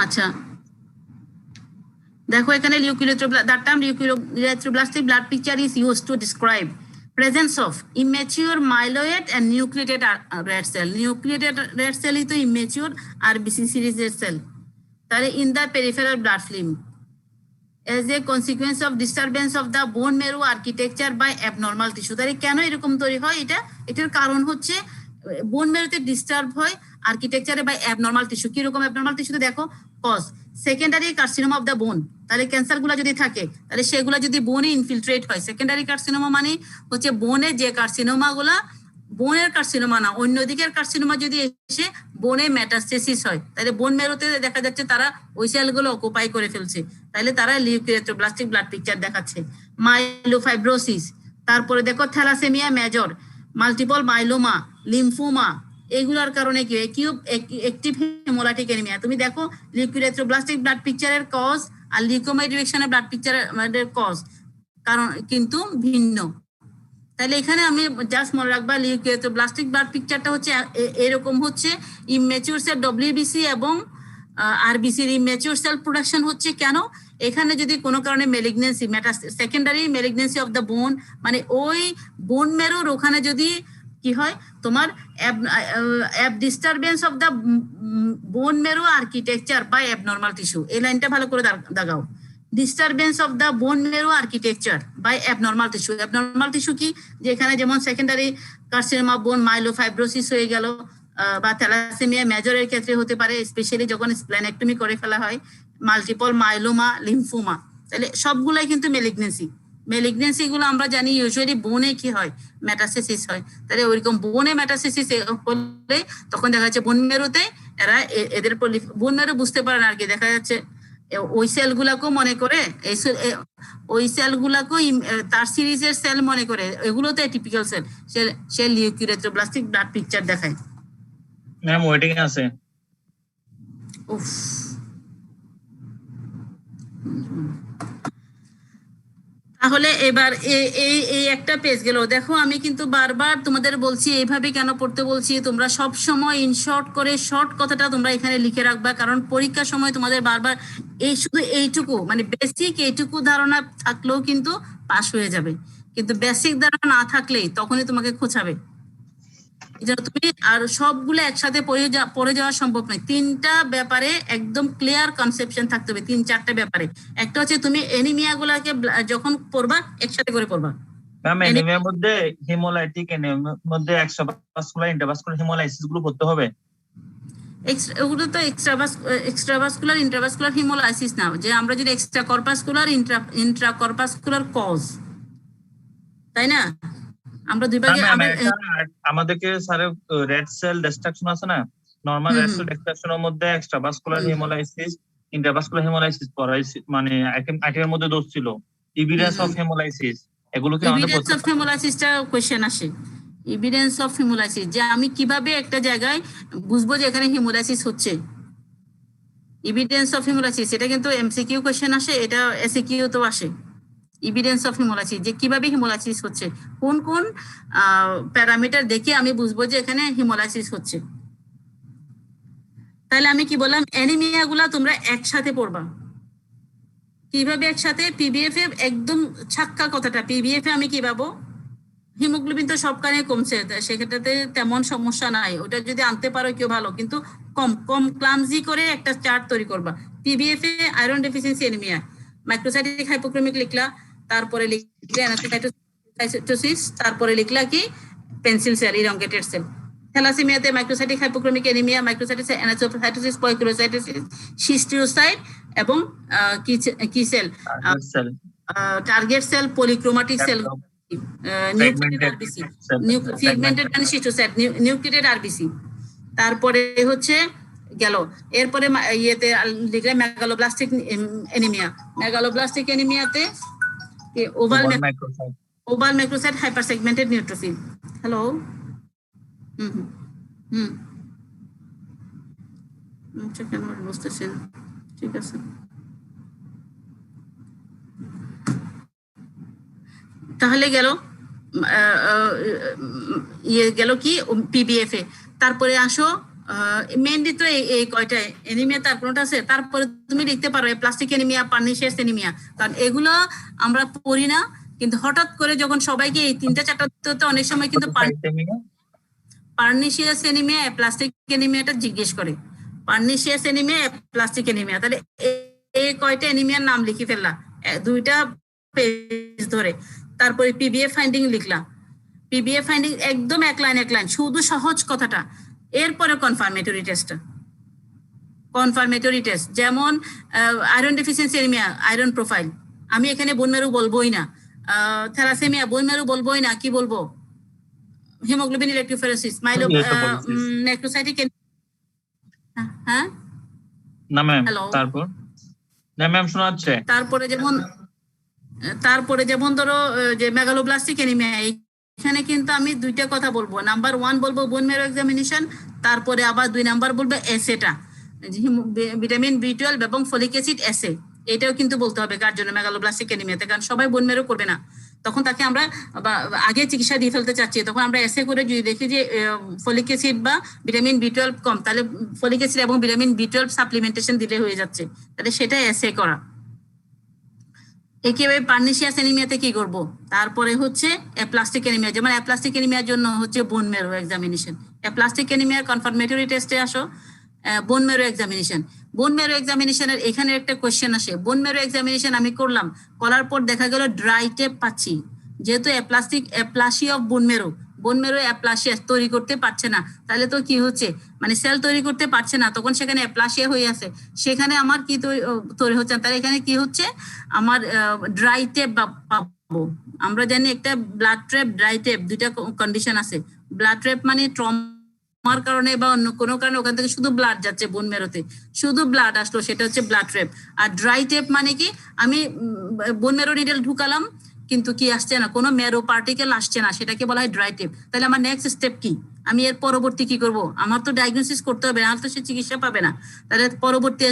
আচ্ছা দেখো এখানে that term leukoerythroblastic blood picture is used to describe presence of immature myeloid and nucleated red cell. Nucleated red cell is the immature RBC series red cell. তাহলে in the peripheral blood film as a consequence of disturbance of the bone marrow architecture by abnormal tissue. তাহলে কেন এরকম তৈরি হয় এটার কারণ হচ্ছে বোন মেরুতে ডিস্টার্ব হয় আর্কিটেকচারে বাই অ্যাবনর্মাল টিস্যু। কিরকম অ্যাবনর্মাল টিস্যুতে দেখো cause secondary carcinoma of the bone, তাহলে ক্যান্সার গুলা যদি থাকে তাহলে সেগুলা যদি বোনে ইনফিলট্রেট হয়, সেকেন্ডারি কার্সিনোমা মানে হচ্ছে বোনে যে কার্সিনোমা গুলা বোনের কার্সিনোমা না অন্য দিকের কার্সিনোমা যদি এসে বোনে মেটাস্টেসিস হয়, তাহলে বোন মেরুতে দেখা যাচ্ছে তারা ওই সেলগুলো অকুপাই করে ফেলছে, তাহলে তারা লিউকোরিথ্রোব্লাস্টিক ব্লাড পিকচার দেখাচ্ছে। মাইলোফাইব্রোসিস, তারপরে দেখো thalassemia major, multiple myeloma, lymphoma, এগুলোর কারণে কি কিউব অ্যাক্টিভ হেমোলাইটিক অ্যানিমিয়া। তুমি দেখো লিউকোরিথ্রোব্লাস্টিক ব্লাড পিকচারের কজ আর লিউকোমাইড রিঅ্যাকশনের ব্লাড পিকচারের কজ কারণ কিন্তু ভিন্ন। তাহলে এখানে আমি জাস্ট মনে রাখবা লিউকোরিথ্রোব্লাস্টিক ব্লাড পিকচারটা হচ্ছে এরকম হচ্ছে ইমম্যাচিউর সেল ডব্লিউবিসি এবং আরবিসির ইমম্যাচিউর সেল প্রোডাকশন হচ্ছে কেন এখানে যদি কোনো কারণে malignancy secondary malignancy of the বোন মানে ওই বোন মেরুর ওখানে যদি কি হয় তোমার disturbance of the bone marrow architecture by abnormal tissue, এই লাইনটা ভালো করে দাগাও। Disturbance of the bone marrow architecture by abnormal tissue. Abnormal tissue কি যেখানে যেমন সেকেন্ডারি কার্সিনোমা বোন মাইলোফাইব্রোসিস হয়ে গেল বা থ্যালাসেমিয়া মেজরের ক্ষেত্রে হতে পারে, স্পেশালি যখন স্প্লেনেক্টমি করে ফেলা হয়, মাল্টিপল মাইলোমা, লিম্ফোমা, তাহলে সবগুলাই কিন্তু মেলিগনেন্সি গুলো আমরা জানি ইউজুয়ালি বোনে কি হয় মেটাস্টেসিস হয়, তাহলে ওইরকম বোনে মেটাস্টেসিস হলে তখন দেখা যাচ্ছে বোন মেরুতে এরা এদের বোন মেরু বুঝতে পারে না আর কি, দেখা যাচ্ছে ওই সেলগুলাকেও মনে করে ওই সেলগুলাকেও তার সিরিজের সেল মনে করে, এগুলো তো টিপিক্যাল সেল, সে লিউকোরিথ্রোব্লাস্টিক ব্লাড পিকচার দেখায়। ম্যাম ওয়েটিং আছে। উফ তাহলে এবার এই একটা পেজ গেল। দেখো আমি কিন্তু বারবার তোমাদের বলছি এইভাবে কেন পড়তে বলছি, তোমরা সব সময় ইনশর্ট করে শর্ট কথাটা তোমরা এখানে লিখে রাখবা, কারণ পরীক্ষার সময় তোমাদের বারবার শুধু এইটুকু মানে বেসিক এইটুকু ধারণা থাকলেও কিন্তু পাস হয়ে যাবে, কিন্তু বেসিক ধারণা না থাকলেই তখনই তোমাকে খোঁচাবে। তুমি আর সবগুলো একসাথে পড়ে যাওয়া সম্ভব নয়, তিনটা ব্যাপারে একদম ক্লিয়ার কনসেপশন থাকতে হবে, 3-4টা ব্যাপারে। একটা হচ্ছে তুমি এনিমিয়া গুলাকে যখন পড়বা একসাথে করে পড়বা। ম্যাম এনিমিয়ার মধ্যে হিমোলাইটিক এনিমিয়ার মধ্যে এক্সট্রাভাস্কুলার ইন্টারভাস্কুলার হিমোলাইসিস গুলো পড়তে হবে। ওগুলো তো এক্সট্রাভাস্কুলার ইন্ট্রাভাস্কুলার হিমোলাইসিস না, যে আমরা যদি এক্সট্রা কর্পাসকুলার ইন্ট্রাকর্পাসকুলার কজ, তাই না? আমরা দুই ভাগে আমাদেরকে স্যারের রেড সেল ডিস্ট্রাকশন আছে না, নরমাল রেড সেল ডিস্ট্রাকশনের মধ্যে এক্সট্রাভাস্কুলার হিমোলাইসিস ইন্টারভাস্কুলার হিমোলাইসিস পড়াইছি, মানে আইটেমের মধ্যে দোষ ছিল এভিডেন্স অফ হিমোলাইসিস, এগুলো কি আমাদের এভিডেন্স অফ হিমোলাইসিসটা কোশ্চেন আসে। এভিডেন্স অফ হিমোলাইসিস যে আমি কিভাবে একটা জায়গায় বুঝবো যে এখানে হিমোলাইসিস হচ্ছে, এভিডেন্স অফ হিমোলাইসিস এটা কিন্তু এমসিকিউ কোশ্চেন আসে, এটা এসিকিউ তো আসে। এভিডেন্স অফ হিমোলাইসিস যে কিভাবে হিমোলাইসিস হচ্ছে, কোন কোন প্যারামিটার দেখে আমি বুঝবো যে এখানে হিমোলাইসিস হচ্ছে। তাহলে আমি কি বললাম, অ্যানিমিয়া গুলা তোমরা একসাথে পড়বা। কিভাবে একসাথে? পিবিএফ এ একদম ছাক্কা কথাটা, পিবিএফ এ আমি কি পাবো, হিমোগ্লোবিন তো সব কারণে কমছে, সেক্ষেত্রে তেমন সমস্যা নাই, ওটা যদি আনতে পারো কেউ ভালো, কিন্তু কম কম ক্লামজি করে একটা চার্ট তৈরি করবা। পিবিএফ এ iron deficiency anaemia, microcytic hypochromic লিখলা, তারপরে লিখলে অ্যানাথ্রাইটোসিস, তারপরে লিখলা কি পেন্সিল সেল ইলংগেটেড সেল। থ্যালাসেমিয়াতে microcytic hypochromic anaemia, microcytic anisocytosis, poikilocytosis, schistocyte এবং কি cell, target cell, polychromatic cell, nucleated RBC, fragmented মানে সিস্টোসাইট, নিউক্লিয়েটেড আরবিসি। তারপরে হচ্ছে গেল, এরপরে ইয়েতে লিখলে মেগালোব্লাস্টিক অ্যানিমিয়া, মেগালোব্লাস্টিক অ্যানিমিয়াতে oval macrocyte hyper segmented neutrophil. Hello, আচ্ছা কেন বুঝতেছেন, ঠিক আছে। তাহলে গেল ইয়ে গেল কি পিবিএফ এ। তারপরে আসো মেনলি তো এই কয়টা এনিমিয়া, তার কোনটা আছে। তারপরে তুমি লিখতে পারো প্লাস্টিক এনিমিয়া, পার্নিশিয়াস এনিমিয়া, কারণ এগুলো আমরা পড়ি না, কিন্তু হঠাৎ করে যখন সবাইকে এই 3-4টা অনেক সময় কিন্তু পার্নিশিয়াস এনিমিয়া, প্লাস্টিক এনিমিয়াটা জিজ্ঞেস করে। পার্নিশিয়াস এনিমিয়া, প্লাস্টিক এনিমিয়া, তাহলে এই কয়টা এনিমিয়ার নাম লিখে ফেললা 2টা পেজ ধরে। তারপরে পিবিএ ফাইন্ডিং লিখলা, পিবিএ ফাইন্ডিং একদম এক লাইন, শুধু সহজ কথাটা। এরপরে কনফার্মেটরি টেস্টটা, কনফার্মেটরি টেস্ট, যেমন iron deficiency anaemia, iron profile, আমি এখানে বোন মেরু বলবোই না। থ্যালাসেমিয়া, বোন মেরু বলবোই না, কি বলবো? Haemoglobin electrophoresis, মাইলো নেক্রোসাইটিক। হ্যাঁ না ম্যাম, হ্যালো, তারপর না ম্যাম শোনা যাচ্ছে। তারপরে যেমন ধরো যে মেগালোব্লাস্টিক এনিমিয়া, এখানে কিন্তু আমি 2টা কথা বলবো। নাম্বার 1 বলবো বোন মেরো এক্সামিনেশন, তারপরে আবার 2 নাম্বার বলবো এসেটা, ভিটামিন B12 এবং ফলিক অ্যাসিড এসে, এটাও কিন্তু বলতে হবে কার জন্য, মেগালোব্লাস্টিক এনিমিয়াতে, কারণ সবাই বোন মেরো করবে না। তখন তাকে আমরা আগে চিকিৎসা দিয়ে ফেলতে চাচ্ছি, তখন আমরা এসে করে যদি দেখি যে ফলিক অ্যাসিড বা ভিটামিন B12 কম, তাহলে ফলিক অ্যাসিড এবং ভিটামিন B12 সাপ্লিমেন্টেশন দিলে হয়ে যাচ্ছে, তাহলে সেটা এসে করা। একেবারে পার্নিশিয়াস এনিমিয়াতে কি করব? তারপরে হচ্ছে অ্যাপ্লাস্টিক এনিমিয়া, যেমন অ্যাপ্লাস্টিক এনিমিয়ার জন্য হচ্ছে বোন মেরো এক্সামিনেশন। অ্যাপ্লাস্টিক এনিমিয়ার কনফার্মেটরি টেস্টে আসো, বোন মেরো এক্সামিনেশন। বোন মেরো এক্সামিনেশনের এখানে একটা কোশ্চেন আসে, বোন মেরো এক্সামিনেশন আমি করলাম, করার পর দেখা গেল ড্রাই টেপ পাচ্ছি, যেহেতু অ্যাপ্লাসিয়া অফ বোন মেরো অ্যাপ্লাসিয়া তৈরি করতে পারছে না, তাহলে তো কি হচ্ছে, মানে সেল তৈরি করতে পারছে না, তখন সেখানে অ্যাপ্লাসিয়া হয়ে আছে, সেখানে আমার কি তৈরি হচ্ছে, তাহলে এখানে কি হচ্ছে, আমার ড্রাই টেপ পাবো। আমরা জানি একটা ব্লাড ট্র্যাপ, ড্রাই টেপ, 2টা কন্ডিশন আছে। ব্লাড ট্র্যাপ মানে ট্রমার কারণে বা অন্য কোনো কারণে ওখান থেকে শুধু ব্লাড যাচ্ছে বোন মেরোতে, শুধু ব্লাড আসলো, সেটা হচ্ছে ব্লাড ট্র্যাপ। আর ড্রাই টেপ মানে কি, আমি বোন মেরো নিডেল ঢুকালাম কিন্তু কি আসছে না, কোনো মেরো পার্টিকেল আসছে না, সেটাকে বলা হয় ড্রাই টেপ। তাহলে আমার নেক্সট স্টেপ কি, আমি এর পরবর্তী কি করব? আমার তো ডায়াগনোসিস করতে হবে, না তো সে চিকিৎসা পাবে না। তাহলে পরবর্তী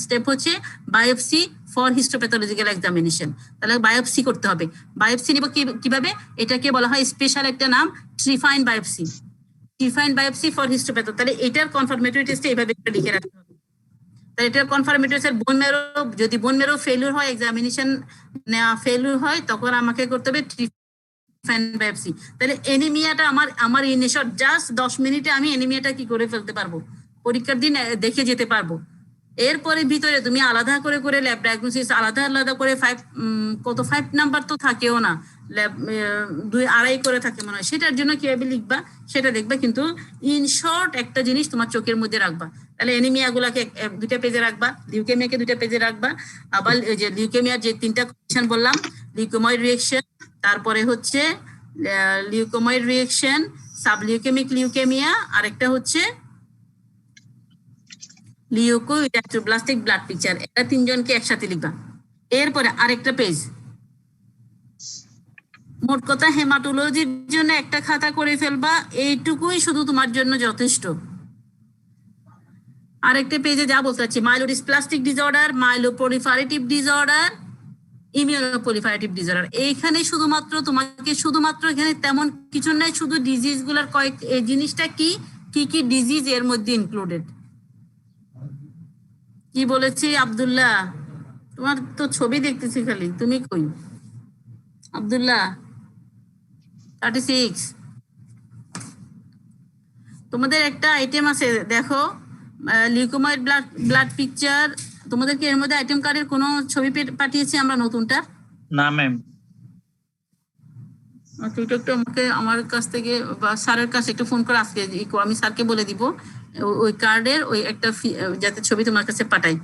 স্টেপ হচ্ছে বায়োপসি ফর হিস্টোপ্যাথোলজিক্যাল এক্সামিনেশন। তাহলে বায়োপসি করতে হবে। বায়োপসি নিব কিভাবে? এটাকে বলা হয় স্পেশাল একটা নাম, ট্রিফাইন বায়োপসি, ট্রিফাইন বায়োপসি ফর হিস্টোপ্যাথো। তাহলে এটার কনফার্মেটরি টেস্টে এইভাবে লিখে রাখতে হবে। তাহলে এটার কনফার্মেটরি টেস্ট, বোন মেরো, যদি বোন মেরো ফেলিউর হয়, এক্সামিনেশন নেওয়া ফেলিউর হয়, তখন আমাকে করতে হবে ট্রিফাইন বায়োপসি। তাহলে এনিমিয়াটা আমার ইনিশিয়াল জাস্ট 10 মিনিটে আমি এনিমিয়াটা কি করে ফেলতে পারবো, পরীক্ষার দিন দেখে যেতে পারবো। এরপরে ভিতরে তুমি আলাদা করে ল্যাব ডায়াগনোসিস আলাদা করে 5 নাম্বার তো থাকেও না, ল্যাব 2-2.5 করে থাকে মনে হয়, সেটার জন্য কিভাবে লিখবা সেটা দেখবে। কিন্তু ইন শর্ট একটা জিনিস তোমার চোখের মধ্যে রাখবা, তাহলে এনিমিয়া গুলাকে 2টা পেজে রাখবা, লিউকেমিয়াকে 2টা পেজে রাখবা। আবার যে লিউকেমিয়ার যে 3টা কন্ডিশন বললাম, লিউকোময়েড রিঅ্যাকশন, তারপরে হচ্ছে লিউকোময়েড রিঅ্যাকশন, সাবলিউকেমিক লিউকেমিয়া, আরেকটা হচ্ছে লিউকো ইলেকট্রোব্লাস্টিক ব্লাড পিকচার, এটা 3জনকে একসাথে লিখবা। এরপরে আরেকটা পেজ, মোট কথা হেমাটোলজির জন্য একটা খাতা করে ফেলবা, এইটুকুই শুধু তোমার জন্য যথেষ্ট। আরেকটা পেজে যা বলতে চাচ্ছি, myelodysplastic disorder, myeloproliferative disorder, immunoproliferative disorder. এইখানে শুধুমাত্র এখানে তেমন কিছু নাই, শুধু ডিজিজ গুলার এই জিনিসটা কি ডিজিজ এর মধ্যে ইনক্লুডেড। কি বলেছি আব্দুল্লাহ? তোমার তো ছবি দেখতেছি খালি, তুমি কই আব্দুল্লাহ? 36 তোমাদের একটা আইটেম আছে দেখো, লিউকোময়েড ব্লাড পিকচার। তোমাদেরকে এর মধ্যে আইটেম কার্ডের কোনো ছবি পাঠিয়েছি আমরা নতুনটা? না ম্যাম। এটা একটু আমাকে আমার কাছ থেকে বা স্যারের কাছে একটু ফোন করে আজকে আমি স্যারকে বলে দিব ওই কার্ডের ওই একটা যাতে ছবি তোমার কাছে পাঠাই,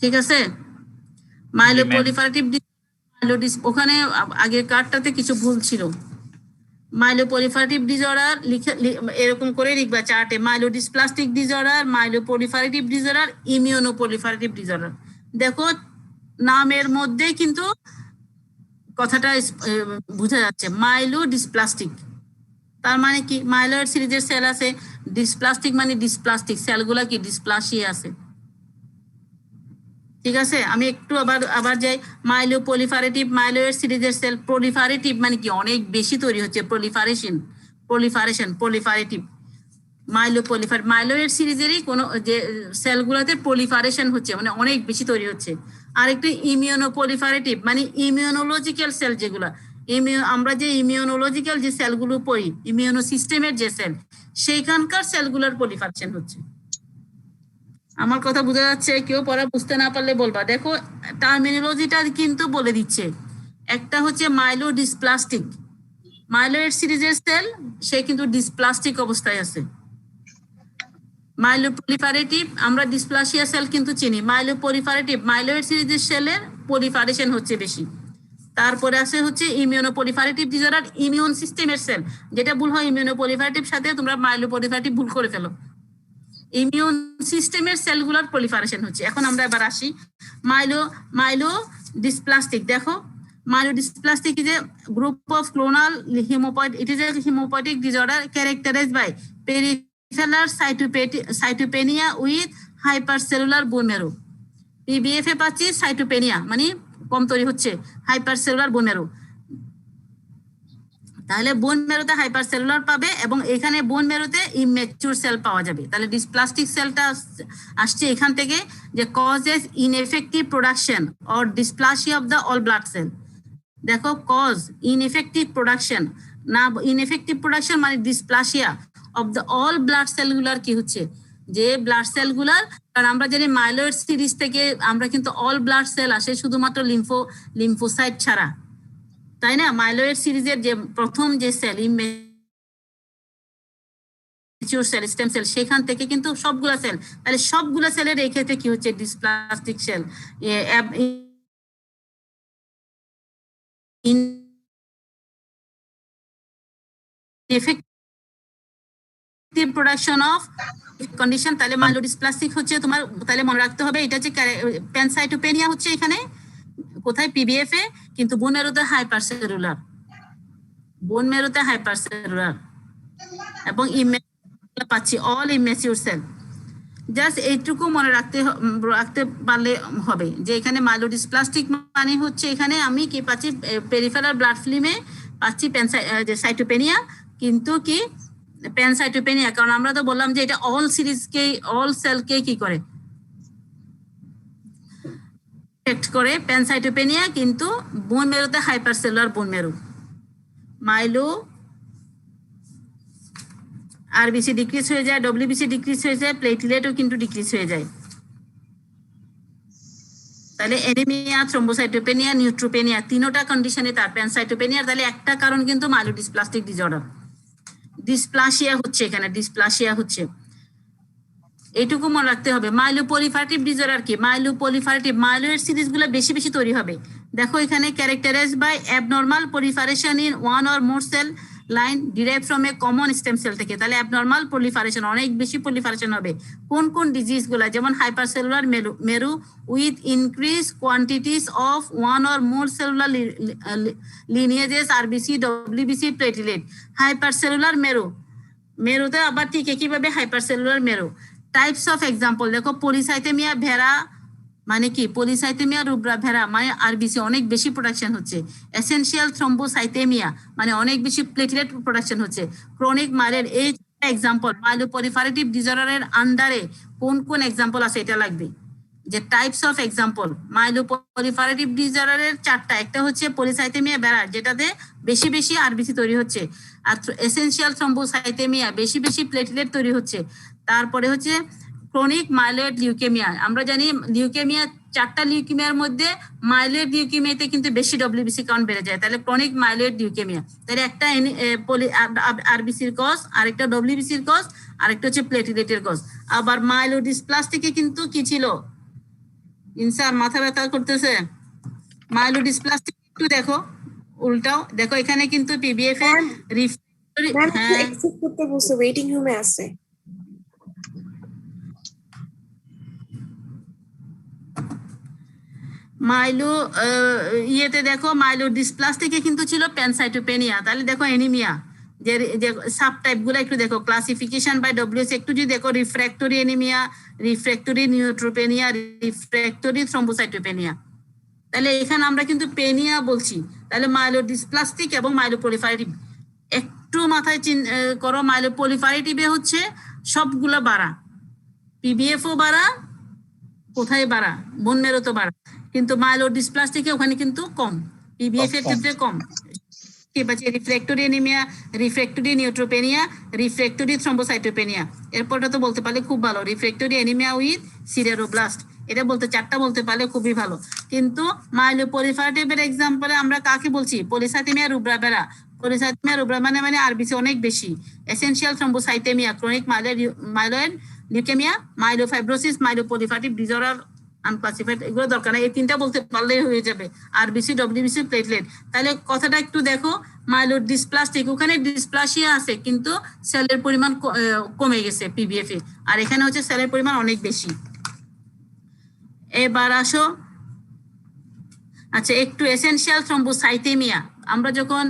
ঠিক আছে? মাইলোপ্রলিফারেটিভ ওখানে আগের কার্ডটাতে কিছু ভুল ছিল। মাইলোপ্রলিফারেটিভ ডিসঅর্ডার এরকম করে লিখবা চার্টে, myelodysplastic disorder, myeloproliferative disorder, immunoproliferative disorder. দেখো নামের মধ্যে কিন্তু কথাটা বোঝা যাচ্ছে, মাইলোডিসপ্লাস্টিক তার মানে কি, মাইলয়েড সিরিজের সেল আছে, ডিসপ্লাস্টিক মানে ডিসপ্লাস্টিক সেলগুলা কি ডিসপ্লাসিয়া আছে, ঠিক আছে? আমি একটু আবার যাই, মাইলোপ্রলিফারেটিভ মাইলয়েড সিরিজের সেল, প্রলিফারেটিভ মানে কি অনেক বেশি তৈরি হচ্ছে, প্রলিফারেটিভ মাইলোয়েড সিরিজেরই কোন যে সেলগুলোতে পলিফারেশন হচ্ছে মানে অনেক বেশি তৈরি হচ্ছে। আর একটু ইমিউনোপলিফারেটিভ মানে ইমিউনোলজিক্যাল সেল যেগুলো আমরা যে ইমিউনোলজিক্যাল যে সেলগুলো পড়ি ইমিউনো সিস্টেমের যে সেল সেইখানকার সেলগুলোর পলিফারেশন হচ্ছে। আমার কথা বোঝা যাচ্ছে? কেউ পড়া বুঝতে না পারলে বলবা। দেখো টার্মিনোলজিটা কিন্তু বলে দিচ্ছে। একটা হচ্ছে মাইলোডিসপ্লাস্টিক, মাইলোয়েড সিরিজের সেল সে কিন্তু ডিসপ্লাস্টিক অবস্থায় আছে। মাইলোপলিফারেটিভ আমরা ডিসপ্লাসিয়া সেল কিন্তু চিনি। মাইলোপলিফারেটিভ মাইলোয়েড সিরিজের সেলের পলিফারেশন হচ্ছে বেশি। তারপরে আছে হচ্ছে ইমিউনোপলিফারেটিভ ডিসঅর্ডার ইমিউন সিস্টেমের সেল, যেটা ভুল হয় ইমিউনোপলিফারেটিভ সাথে তোমরা মাইলোপলিফারেটিভ ভুল করে ফেলো। ইমিউন সিস্টেমের সেলগুলোর পলিফারেশন হচ্ছে। এখন আমরা এবার আসি মাইলো ডিসপ্লাস্টিক। দেখো myelodysplastic is a group of clonal hematopoietic. It is a hematopoietic disorder characterized by peripheral cytopenia with hypercellular bone marrow. PBF এ পাচ্ছি সাইটোপেনিয়া মানে কম তৈরি হচ্ছে, হাইপারসেলুলার বোন ম্যারো। তাহলে বোন ম্যারোতে হাইপারসেলুলার পাবে এবং এখানে বোন ম্যারোতে ইম্যাচিউর সেল পাওয়া যাবে। তাহলে ডিসপ্লাস্টিক সেলটা আসছে এখান থেকে যে causes ineffective production or dysplasia of the all blood cell. দেখো কজ ইনএফেক্টিভ প্রোডাকশন না, ইনএফেক্টিভ প্রোডাকশন মানে dysplasia of the all blood সেলগুলার কি হচ্ছে যে ব্লাড সেলগুলার, কারণ আমরা জানি মাইলয়েড সিরিজ থেকে আমরা কিন্তু অল ব্লাড সেল আসে শুধুমাত্র লিম্ফোসাইট ছাড়া, তাই না? মাইলয়েড সিরিজের যে প্রথম যে cell immature cell stem cell সেখান থেকে কিন্তু সবগুলা সেল, তাহলে সবগুলা সেলের এই ক্ষেত্রে কি হচ্ছে dysplastic cell ineffective production of condition. তাহলে মাইলোডিসপ্লাস্টিক হচ্ছে তোমার, তাহলে মনে রাখতে হবে এটা হচ্ছে প্যানসাইটোপেনিয়া হচ্ছে এখানে কোথায় পিবিএফ এ, কিন্তু বোন ম্যারোতে হাইপারসেলুলার, বোন ম্যারোতে হাইপারসেলুলার এবং পাচ্ছি অল ইম্যাচিউর সেল। জাস্ট এইটুকু মনে রাখতে পারলে হবে যে এখানে মাইলোডিসপ্লাস্টিক মানে হচ্ছে এখানে আমি কি পাচ্ছি পেরিফেরাল ব্লাড ফিল্মে পাচ্ছি সাইটোপেনিয়া, কিন্তু কি প্যানসাইটোপেনিয়া, কারণ আমরা তো বললাম যে এটা অল সিরিজকে অল সেলকে কি করে এফেক্ট করে প্যানসাইটোপেনিয়া, কিন্তু বোন ম্যারোতে হাইপারসেলুলার বোন ম্যারো। মাইলো আরবিসি ডিক্রিজ হয়ে যায়, ডব্লিউবিসি ডিক্রিজ হয়ে যায়, প্লেটলেটও কিন্তু ডিক্রিজ হয়ে যায়। তাহলে অ্যানিমিয়া, থ্রোম্বোসাইটোপেনিয়া, নিউট্রোপেনিয়া তিনোটা কন্ডিশনে তার প্যানসাইটোপেনিয়া, তাহলে একটা কারণ কিন্তু মাইলোডিসপ্লাস্টিক ডিসঅর্ডার। ডিসপ্লাসিয়া হচ্ছে এখানে, ডিসপ্লাসিয়া হচ্ছে, এইটুকু মনে রাখতে হবে। মাইলোপলিফারেটিভ ডিসঅর্ডার কি? মাইলোপলিফারেটিভ মাইলয়েড সিরিজগুলো বেশি বেশি তৈরি হবে। দেখো এখানে characterized by abnormal proliferation in one or more cell line derive from a common stem cell থেকে। তাহলে অ্যাবনর্মাল পলিফারেশন অনেক বেশি পলিফারেশন হবে। কোন কোন ডিজিজ গুলা? যেমন hypercellular marrow with increase quantities of one or more cellular lineages RBC, WBC, platelet. Hypercellular মেরুতে আবার ঠিক একইভাবে hypercellular marrow. Types of example দেখো, পলিসাইথেমিয়া ভেরা মানে কি? পলিসাইথেমিয়া রুব্রা ভেরা মানে আরবিসি অনেক বেশি প্রোডাকশন হচ্ছে। এসেনশিয়াল থ্রম্বোসাইথেমিয়া মানে অনেক বেশি প্লেটলেট প্রোডাকশন হচ্ছে। ক্রনিক মাইলের এই এক্সাম্পল। মাইলোপলিফারেটিভ ডিসঅর্ডারের আন্ডারে কোন কোন এক্সাম্পল আছে এটা লাগবে যে টাইপস অফ এক্সাম্পল। মাইলোপলিফারেটিভ ডিসঅর্ডারের চারটা, একটা হচ্ছে পলিসাইথেমিয়া ভেরা যেটাতে বেশি বেশি আরবিসি তৈরি হচ্ছে, আর এসেনশিয়াল থ্রম্বোসাইথেমিয়া বেশি বেশি প্লেটলেট তৈরি হচ্ছে। তারপরে হচ্ছে ক্রনিক মাইলয়েড লিউকেমিয়া। আমরা জানি লিউকেমিয়া চারটা লিউকেমিয়ার মধ্যে মাইলয়েড লিউকেমিয়াতে কিন্তু বেশি ডব্লিউবিসি কাউন্ট বেড়ে যায়, তাহলে ক্রনিক মাইলয়েড লিউকেমিয়া। তাহলে একটা আরবিসির কজ, আরেকটা ডব্লিউবিসির কজ, আরেকটা হচ্ছে প্লেটলেটের কজ। আবার মাইলোডিসপ্লাস্টিকে কিন্তু কি ছিল? ইনসার মাথা ব্যথা করতেছে। মাইলোডিসপ্লাস্টিক একটু দেখো উল্টাও, দেখো এখানে কিন্তু পিবিএফ এ রিফ্র্যাক্টরি, হ্যাঁ এক্সেপ্ট করতে বসে ওয়েটিং রুমে আছে। মাইলো ইয়েতে দেখো মাইলোডিসপ্লাস্টিকে কিন্তু ছিল প্যানসাইটোপেনিয়া। তাহলে দেখো এনিমিয়া যে সাব টাইপ গুলো একটু দেখো, ক্লাসিফিকেশন বাই ডব্লিউএসি একটু যদি দেখো, refractory anaemia, refractory neutropenia, refractory thrombocytopenia. তাহলে এখানে আমরা কিন্তু পেনিয়া বলছি। তাহলে মাইলোডিসপ্লাস্টিক এবং মাইলোপলিফারেটিভ একটু মাথায় করো। মাইলোপলিফারেটিভে হচ্ছে সবগুলো বাড়া, পিবিএফও বাড়া, কোথায় বাড়া, বোন মেরো তো বাড়া, কিন্তু মাইলোডিসপ্লাস্টিকে ওখানে কিন্তু কম, পিবিএফ এর ক্ষেত্রে কম। ঠিক আছে, refractory anaemia, refractory neutropenia, refractory thrombocytopenia, এরপরটা তো বলতে পারলে খুব ভালো, রিফ্র্যাক্টরি অ্যানিমিয়া উইথ সিডারোব্লাস্ট, এটা বলতে 4টা বলতে পারলে খুবই ভালো। কিন্তু মাইলোপলিফারেটিভের এক্সাম্পলে আমরা কাকে বলছি? Polycythaemia rubra vera, polycythaemia rubra মানে আরবিসি অনেক বেশি, essential thrombocythaemia, chronic myeloid leukaemia, myelofibrosis, myeloproliferative disorder unclassified, এগুলো দরকার না, এই 3টা বলতে পারলেই হয়ে যাবে। RBC, WBC, platelet. তাহলে কথাটা একটু দেখো, মাইলোডিসপ্লাস্টিক, ওখানে ডিসপ্লাসিয়া আছে কিন্তু সেলের পরিমাণ কমে গেছে পিবিএফ এ, আর এখানে হচ্ছে সেলের পরিমাণ অনেক বেশি। এবার আসো, আচ্ছা একটু এসেনশিয়াল থ্রম্বোসাইটেমিয়া, আমরা যখন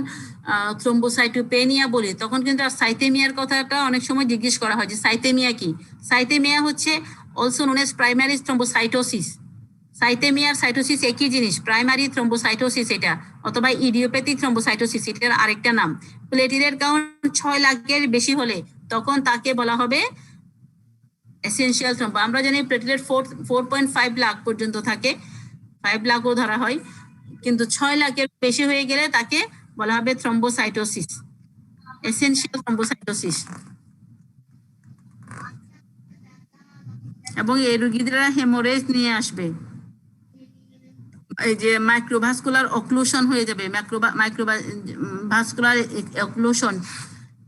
থ্রম্বোসাইটোপেনিয়া বলি তখন কিন্তু আর সাইটেমিয়ার কথাটা অনেক সময় জিজ্ঞেস করা হয় যে সাইটেমিয়া কি। সাইটেমিয়া হচ্ছে also known as primary thrombocytosis. Cythaemia আর সাইটোসিস একই জিনিস, প্রাইমারি থ্রম্বোসাইটোসিস এটা, অথবা ইডিওপ্যাথিক থ্রম্বোসাইটোসিস, এটার আরেকটা নাম। প্লেটেলেট কাউন্ট 6 লাখের বেশি হলে তখন তাকে বলা হবে এসেনশিয়াল থ্রম্বো। আমরা জানি প্লেটেলেট 4.5 লাখ পর্যন্ত থাকে, 5 লাখও ধরা হয়, কিন্তু 6 লাখের বেশি হয়ে গেলে তাকে বলা হবে থ্রম্বোসাইটোসিস, এসেনশিয়াল থ্রম্বোসাইটোসিস। এবং এই রোগীরা হেমোরেজ নিয়ে আসবে, এই যে মাইক্রোভাস্কুলার অক্লুশন হয়ে যাবে, মাইক্রোভাস্কুলার অক্লুশন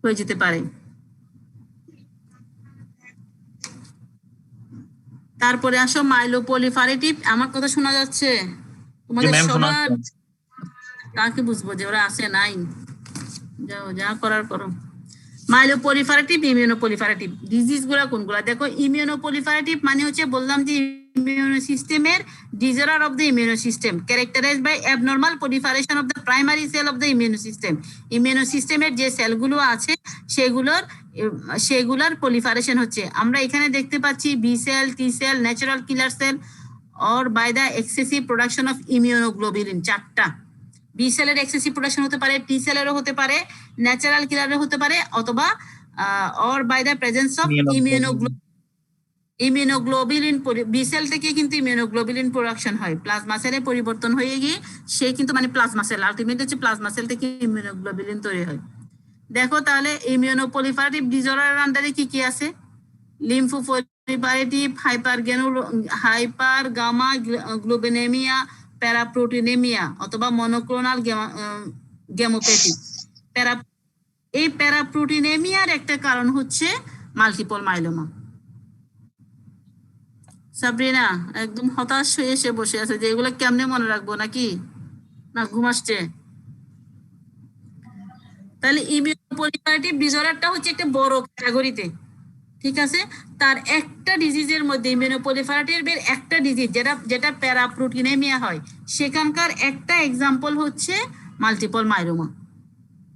হয়ে যেতে পারে। তারপরে আসো মাইলোপলিফারেটিভ, আমার কথা শোনা যাচ্ছে তোমাদের সবার? কাকে বুঝবো যে ওরা আসে নাই, যাও যা করার করো। মাইলোপলিফারেটিভ, ইমিউনোপলিফারেটিভ ডিজিজ গুলা কোনগুলা দেখো। ইমিউনোপলিফারেটিভ মানে হচ্ছে বললাম যে ইমিউনো সিস্টেমের disorder of the immuno system characterized by abnormal proliferation of the primary cell of the immuno system. Immuno সিস্টেমের যে সেলগুলো আছে সেগুলোর পলিফারেশন হচ্ছে, আমরা এখানে দেখতে পাচ্ছি B cell, T cell, natural killer cell or by the excessive production of immunoglobulin. 4টা বি সেলের এক্সেসিভ প্রোডাকশন হতে পারে, টি সেলেরও হতে পারে, ন্যাচারাল কিলারের হতে পারে, অথবা or by the presence of immunoglobulin. B cell থেকে কিন্তু ইমিউনোগ্লোবিলিন প্রোডাকশন হয়, প্লাজমা সেলে পরিবর্তন হয়ে গিয়ে সে কিন্তু মানে প্লাজমা সেল, আলটিমেটলি হচ্ছে প্লাজমা সেল থেকে ইমিউনোগ্লোবিলিন তৈরি হয়। দেখো তাহলে ইমিউনোপলিফারেটিভ ডিসঅর্ডারের আন্ডারে কি কি আছে? লিম্ফোপলিফারেটিভ, হাইপার গামা গ্লোবিনেমিয়া, প্যারাপ্রোটিনেমিয়া, অথবা মনোক্লোনাল গ্যামোপ্যাথি। এই প্যারাপ্রোটিনেমিয়ার একটা কারণ হচ্ছে মাল্টিপল মাইলোমা। সাবরিনা একদম হতাশ হয়ে এসে বসে আছে যে এগুলো কেমনে মনে রাখবো, নাকি না ঘুম আসছে? তাহলে ইমিউনোপলিফারেটিভ ডিসঅর্ডারটা হচ্ছে একটা বড় ক্যাটাগরিতে, ঠিক আছে? তার একটা ডিজিজের মধ্যে ইমিউনোপলিফারেটিভের একটা ডিজিজ যেটা প্যারাপ্রোটিনেমিয়া হয়, সেখানকার একটা এক্সাম্পল হচ্ছে মাল্টিপল মাইলোমা।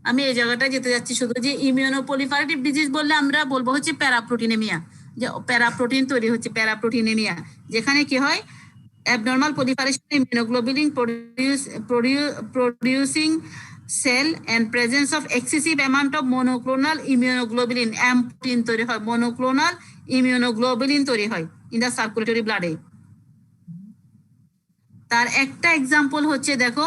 আমি এই জায়গাটা যেতে যাচ্ছি শুধু, যে ইমিউনোপলিফারেটিভ ডিজিজ বললে আমরা বলবো হচ্ছে প্যারাপ্রোটিনেমিয়া, যে প্যারাপ্রোটিন তৈরি হচ্ছে, প্যারাপ্রোটিনেমিয়া, যেখানে কি হয় abnormal proliferation of immunoglobulin producing cell and presence of excessive amount of monoclonal immunoglobulin, M protein তৈরি হয়, monoclonal immunoglobulin তৈরি হয় in the circulatory blood এ। তার একটা এক্সাম্পল হচ্ছে দেখো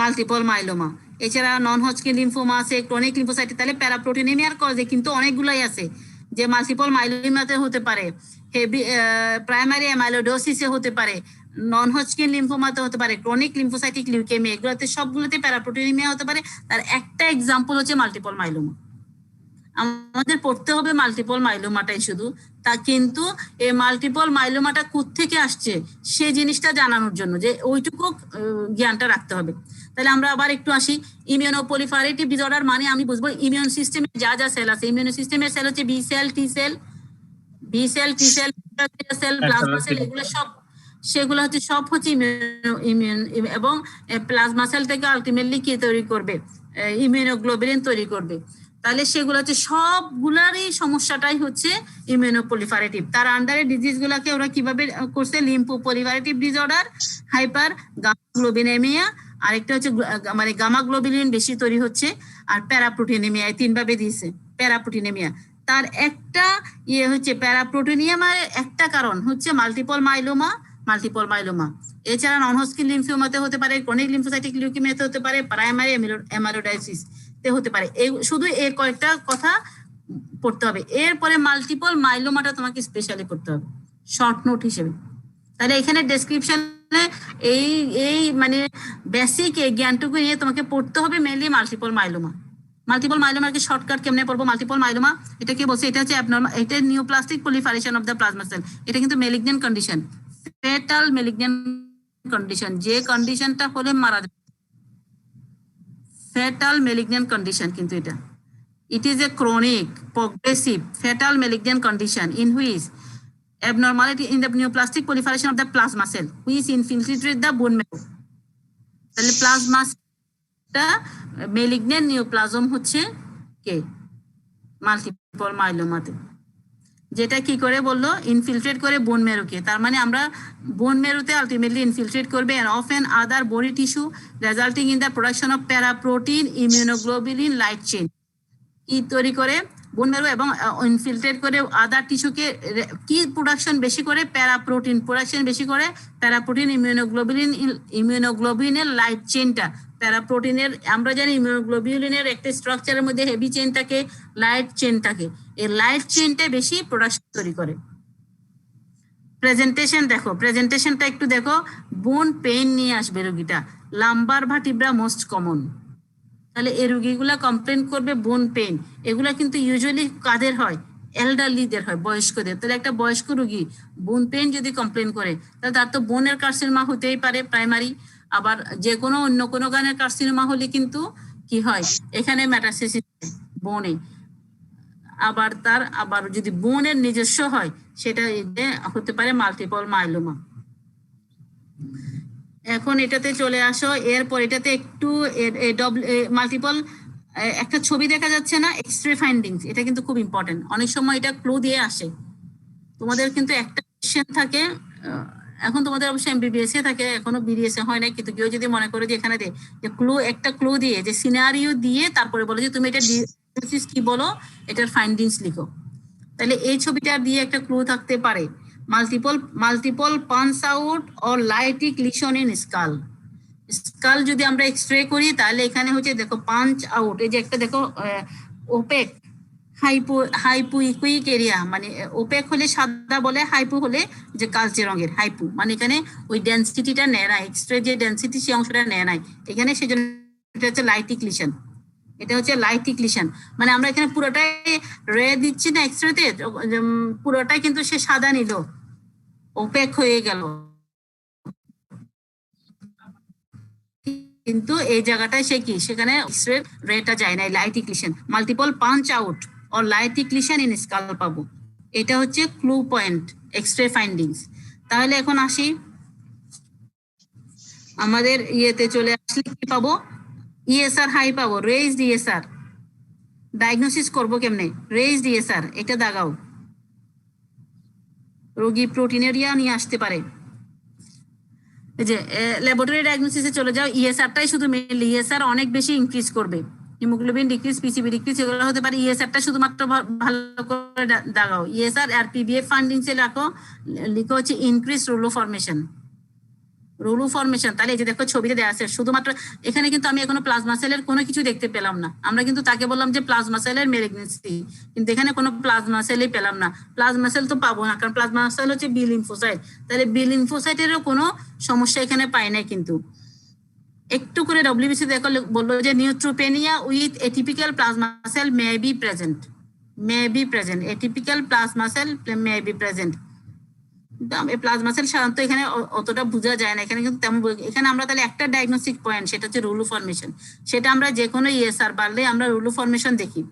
মাল্টিপল মাইলোমা। এছাড়া নন হজকিন লিম্ফোমা আছে, ক্রনিক লিম্ফোসাইটিস। তাহলে প্যারাপ্রোটিনেমিয়ার কজে কিন্তু অনেকগুলাই আছে, যে মাল্টিপল মাইলোমাতে হতে পারে, হেভি প্রাইমারি অ্যামাইলোডোসিসে হতে পারে, নন হজকিন লিম্ফোমাতে হতে পারে, ক্রনিক লিম্ফোসাইটিক লিউকেমিয়া, এগুলোতে সবগুলোতে প্যারাপ্রোটিনেমিয়া হতে পারে। তার একটা এক্সাম্পল হচ্ছে মাল্টিপল মাইলোমা। আমাদের পড়তে হবে মাল্টিপল মাইলোমাটাই শুধু, তা কিন্তু এই মাল্টিপল মাইলোমাটা কোত্থেকে আসছে সেই জিনিসটা জানানোর জন্য যে ওইটুকু জ্ঞানটা রাখতে হবে। তাহলে আমরা আবার একটু আসি, ইমিউনোপলিফারেটিভ ডিসঅর্ডার মানে আমি বুঝবো ইমিউন সিস্টেমে যা যা সেল আছে। ইমিউন সিস্টেমের সেল হচ্ছে B cell, T cell, plasma cell, এগুলো সব, সেগুলো হচ্ছে সব হচ্ছে ইমিউন, এবং প্লাজমা সেল থেকে আলটিমেটলি কি তৈরি করবে? ইমিউনোগ্লোবিলিন তৈরি করবে। তাহলে সেগুলো হচ্ছে সবগুলারই সমস্যাটাই হচ্ছে ইমিউনোপলিফারেটিভ। তার আন্ডারে ডিজিজ গুলাকে ওরা কিভাবে করছে? লিম্ফোপলিফারেটিভ ডিসঅর্ডার, হাইপার গামাগ্লোবিনেমিয়া, আরেকটা হচ্ছে মানে গামাগ্লোবিলিন বেশি তৈরি হচ্ছে, আর প্যারাপ্রোটিনেমিয়া, 3 ভাবে দিয়েছে প্যারাপ্রোটিনেমিয়া। তার একটা ইয়ে হচ্ছে প্যারাপ্রোটিনিয়ামের একটা কারণ হচ্ছে মাল্টিপল মাইলোমা। এছাড়া নন হজকিন লিম্ফোমাতে হতে পারে, ক্রনিক লিম্ফোসাইটিক লিউকেমিয়াতে হতে পারে, প্রাইমারি অ্যামাইলোডাইসিস তে হতে পারে। এই শুধু এই কয়েকটা কথা পড়তে হবে। এরপরে মাল্টিপল মাইলোমাটা তোমাকে স্পেশালি পড়তে হবে শর্ট নোট হিসেবে। তাহলে এখানে ডেসক্রিপশনে এই মানে বেসিক এই জ্ঞানটুকু নিয়ে তোমাকে পড়তে হবে মেনলি মাল্টিপল মাইলোমার কি শর্টকাট কেমনে পড়বো? মাল্টিপল মাইলোমা এটা কি বলছে? এটা হচ্ছে অ্যাবনর্মাল, এটা neoplastic proliferation of the plasma cell. এটা কিন্তু malignant condition, fatal malignant condition, যে কন্ডিশনটা হলে মারা যাবে, ফেটাল মেলিগন্যান্ট কন্ডিশন। কিন্তু এটা it is a chronic progressive fetal malignant condition in which abnormality in the neoplastic proliferation of the plasma cell which infiltrate the bone marrow. তাহলে plasma malignant নিউপ্লাজম হচ্ছে কে? Multiple মাইলোমাতে। যেটা কি করে বললো? ইনফিলট্রেট করে বোন মেরুকে। তার মানে আমরা বোন মেরুতে আলটিমেটলি ইনফিলট্রেট করবে and often other body tissue resulting in the production of paraprotein immunoglobulin light chain। কি তৈরি করে? বোন মেরু এবং ইনফিলট্রেট করে আদার টিস্যুকে। কি প্রোডাকশন বেশি করে? প্যারাপ্রোটিন প্রোডাকশন বেশি করে। প্যারাপ্রোটিন ইমিউনোগ্লোবিলিনের লাইট চেইনটা, প্যারাপ্রোটিনের আমরা জানি ইমিউনোগ্লোবিলিনের একটা স্ট্রাকচারের মধ্যে হেভি চেইন থাকে, লাইট চেইন থাকে। এই লাইট চেইনটা বেশি প্রোডাকশন তৈরি করে। প্রেজেন্টেশন দেখো, প্রেজেন্টেশনটা একটু দেখো। বোন পেইন নিয়ে আসবে রোগীটা, লাম্বার ভার্টিব্রা মোস্ট কমন। তাহলে এই রোগীগুলা কমপ্লেন করবে বোন পেইন। এগুলা কিন্তু ইউজুয়ালি কাদের হয়? এল্ডারলিদের হয়, বয়স্কদের। তাহলে একটা বয়স্ক রোগী বোন পেইন যদি কমপ্লেন করে, তাহলে তার তো বোনের কার্সিনোমা হতেই পারে প্রাইমারি। আবার যে কোনো অন্য কোনো গানের কার্সিনোমা হলে কিন্তু কি হয়? এখানে মেটাস্টেসিস বোনে। আবার যদি বোনের নিজস্ব হয়, সেটা হতে পারে মাল্টিপল মাইলোমা। এখন এটাতে চলে আসো। এরপর এটাতে একটু মাল্টিপল একটা ছবি দেখা যাচ্ছে না, এক্সরে ফাইন্ডিংস। এটা কিন্তু খুব ইম্পর্টেন্ট। অনেক সময় এটা ক্লু দিয়ে আসে। তোমাদের কিন্তু একটা কোশ্চেন থাকে, এখন তোমাদের অবশ্যই এমবিবিএস এ থাকে, এখনো বিডিএস এ হয় না, কিন্তু কেউ যদি মনে করে যে এখানে যে একটা ক্লু দিয়ে, যে সিনারিও দিয়ে তারপরে বলে যে তুমি এটা কি বলো, এটার ফাইন্ডিংস লিখো। তাহলে এই ছবিটা দিয়ে একটা ক্লু থাকতে পারে। Multiple punch out or lytic lesion in skull যদি আমরা এক্সরে করি, তাহলে এখানে হচ্ছে দেখো পাঞ্চ আউট। এই যে একটা দেখো ওপেক হাইপুইকুইক এরিয়া, মানে ওপেক হলে সাদা বলে, হাইপু হলে যে কালচে রঙের, হাইপু মানে এখানে ওই ডেন্সিটিটা নেয় না, এক্সরে যে ডেন্সিটি সেই অংশটা নেয় নাই এখানে, সেজন্য এটা হচ্ছে লাইটিক লিশন। এটা হচ্ছে লাইটিক লিশন, মানে আমরা এখানে পুরোটাই রে দিচ্ছি না এক্সরেতে, পুরোটাই কিন্তু সে সাদা নিল, ওপেক হয়ে গেল, কিন্তু এই জায়গাটায় সে কি, সেখানে এক্সরে রেটা যায় না। Lytic lesion, multiple punch out or lytic lesion in skull পাবো। এটা হচ্ছে ক্লু পয়েন্ট এক্সরে ফাইন্ডিংস। তাহলে এখন আসি আমাদের ইয়েতে চলে আসলে কি পাবো? ইএসআর হাই পাবো, রেইজড ইএসআর। ডায়াগনোসিস করবো কেমনে? রেইজড ইএসআর এটা দাগাও, রোগী প্রোটিনেরিয়া নিয়ে আসতে পারে। এই যে ল্যাবরেটরি ডায়াগনোসিসে চলে যাও, ইএসআরটাই শুধু মেইনলি, ইএসআর অনেক বেশি ইনক্রিজ করবে, হিমোগ্লোবিন ডিক্রিজ, পিসিবি ডিক্রিজ, এগুলো হতে পারে। ইএসআরটা শুধুমাত্র ভালো করে দাগাও, ইএসআর আর পিবিএফ ফাইন্ডিংসে লিখো হচ্ছে ইনক্রিজ রোলো ফরমেশন। তাহলে এই যে দেখো ছবিতে দেওয়া আছে, শুধুমাত্র এখানে কিন্তু আমি এখনো প্লাজমা সেলের কোনো কিছু দেখতে পেলাম না। আমরা কিন্তু তাকে বললাম যে প্লাজমা সেলের ম্যালিগনেন্সি, কিন্তু এখানে কোনো প্লাজমা সেলই পেলাম না। প্লাজমা সেল তো পাবো না, কারণ প্লাজমা সেল হচ্ছে বি লিম্ফোসাইট। তাহলে বি লিম্ফোসাইটেরও কোনো সমস্যা এখানে পাই নাই। কিন্তু একটু করে ডব্লিউবিসি দেখো, বললো যে neutropenia with atypical plasma sell may be present, atypical plasma sell may be present. Plasma sell সাধারণত এখানে অতটা বোঝা যায় না, এখানে কিন্তু তেমন। এখানে আমরা তাহলে একটা ডায়াগনস্টিক পয়েন্ট, সেটা হচ্ছে রুলু ফরমেশন। সেটা আমরা যে কোনো ইএসআর বাড়লে আমরা রুলু ফরমেশন দেখি।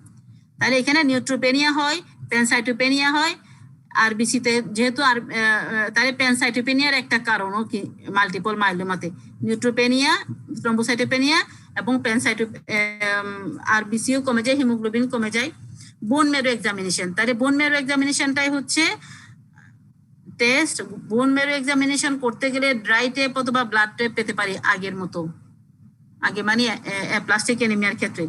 তাহলে এখানে নিউট্রোপেনিয়া হয়, প্যানসাইটোপেনিয়া হয়, আরবিসিতে যেহেতু আর তাহলে প্যানসাইটোপেনিয়ার একটা কারণও কি মাল্টিপল মাইলোমাতে, নিউট্রোপেনিয়া, থ্রম্বোসাইটোপেনিয়া এবং আরবিসিও কমে যায়, হিমোগ্লোবিন কমে যায়। বোন মেরো এক্সামিনেশন, তাহলে বোন মেরো এক্সামিনেশনটাই হচ্ছে টেস্ট। বোন মেরো এক্সামিনেশন করতে গেলে ড্রাই টেপ অথবা ব্লাড টেপ পেতে পারি আগের মতো, আগে মানে প্লাস্টিক অ্যানিমিয়ার ক্ষেত্রে।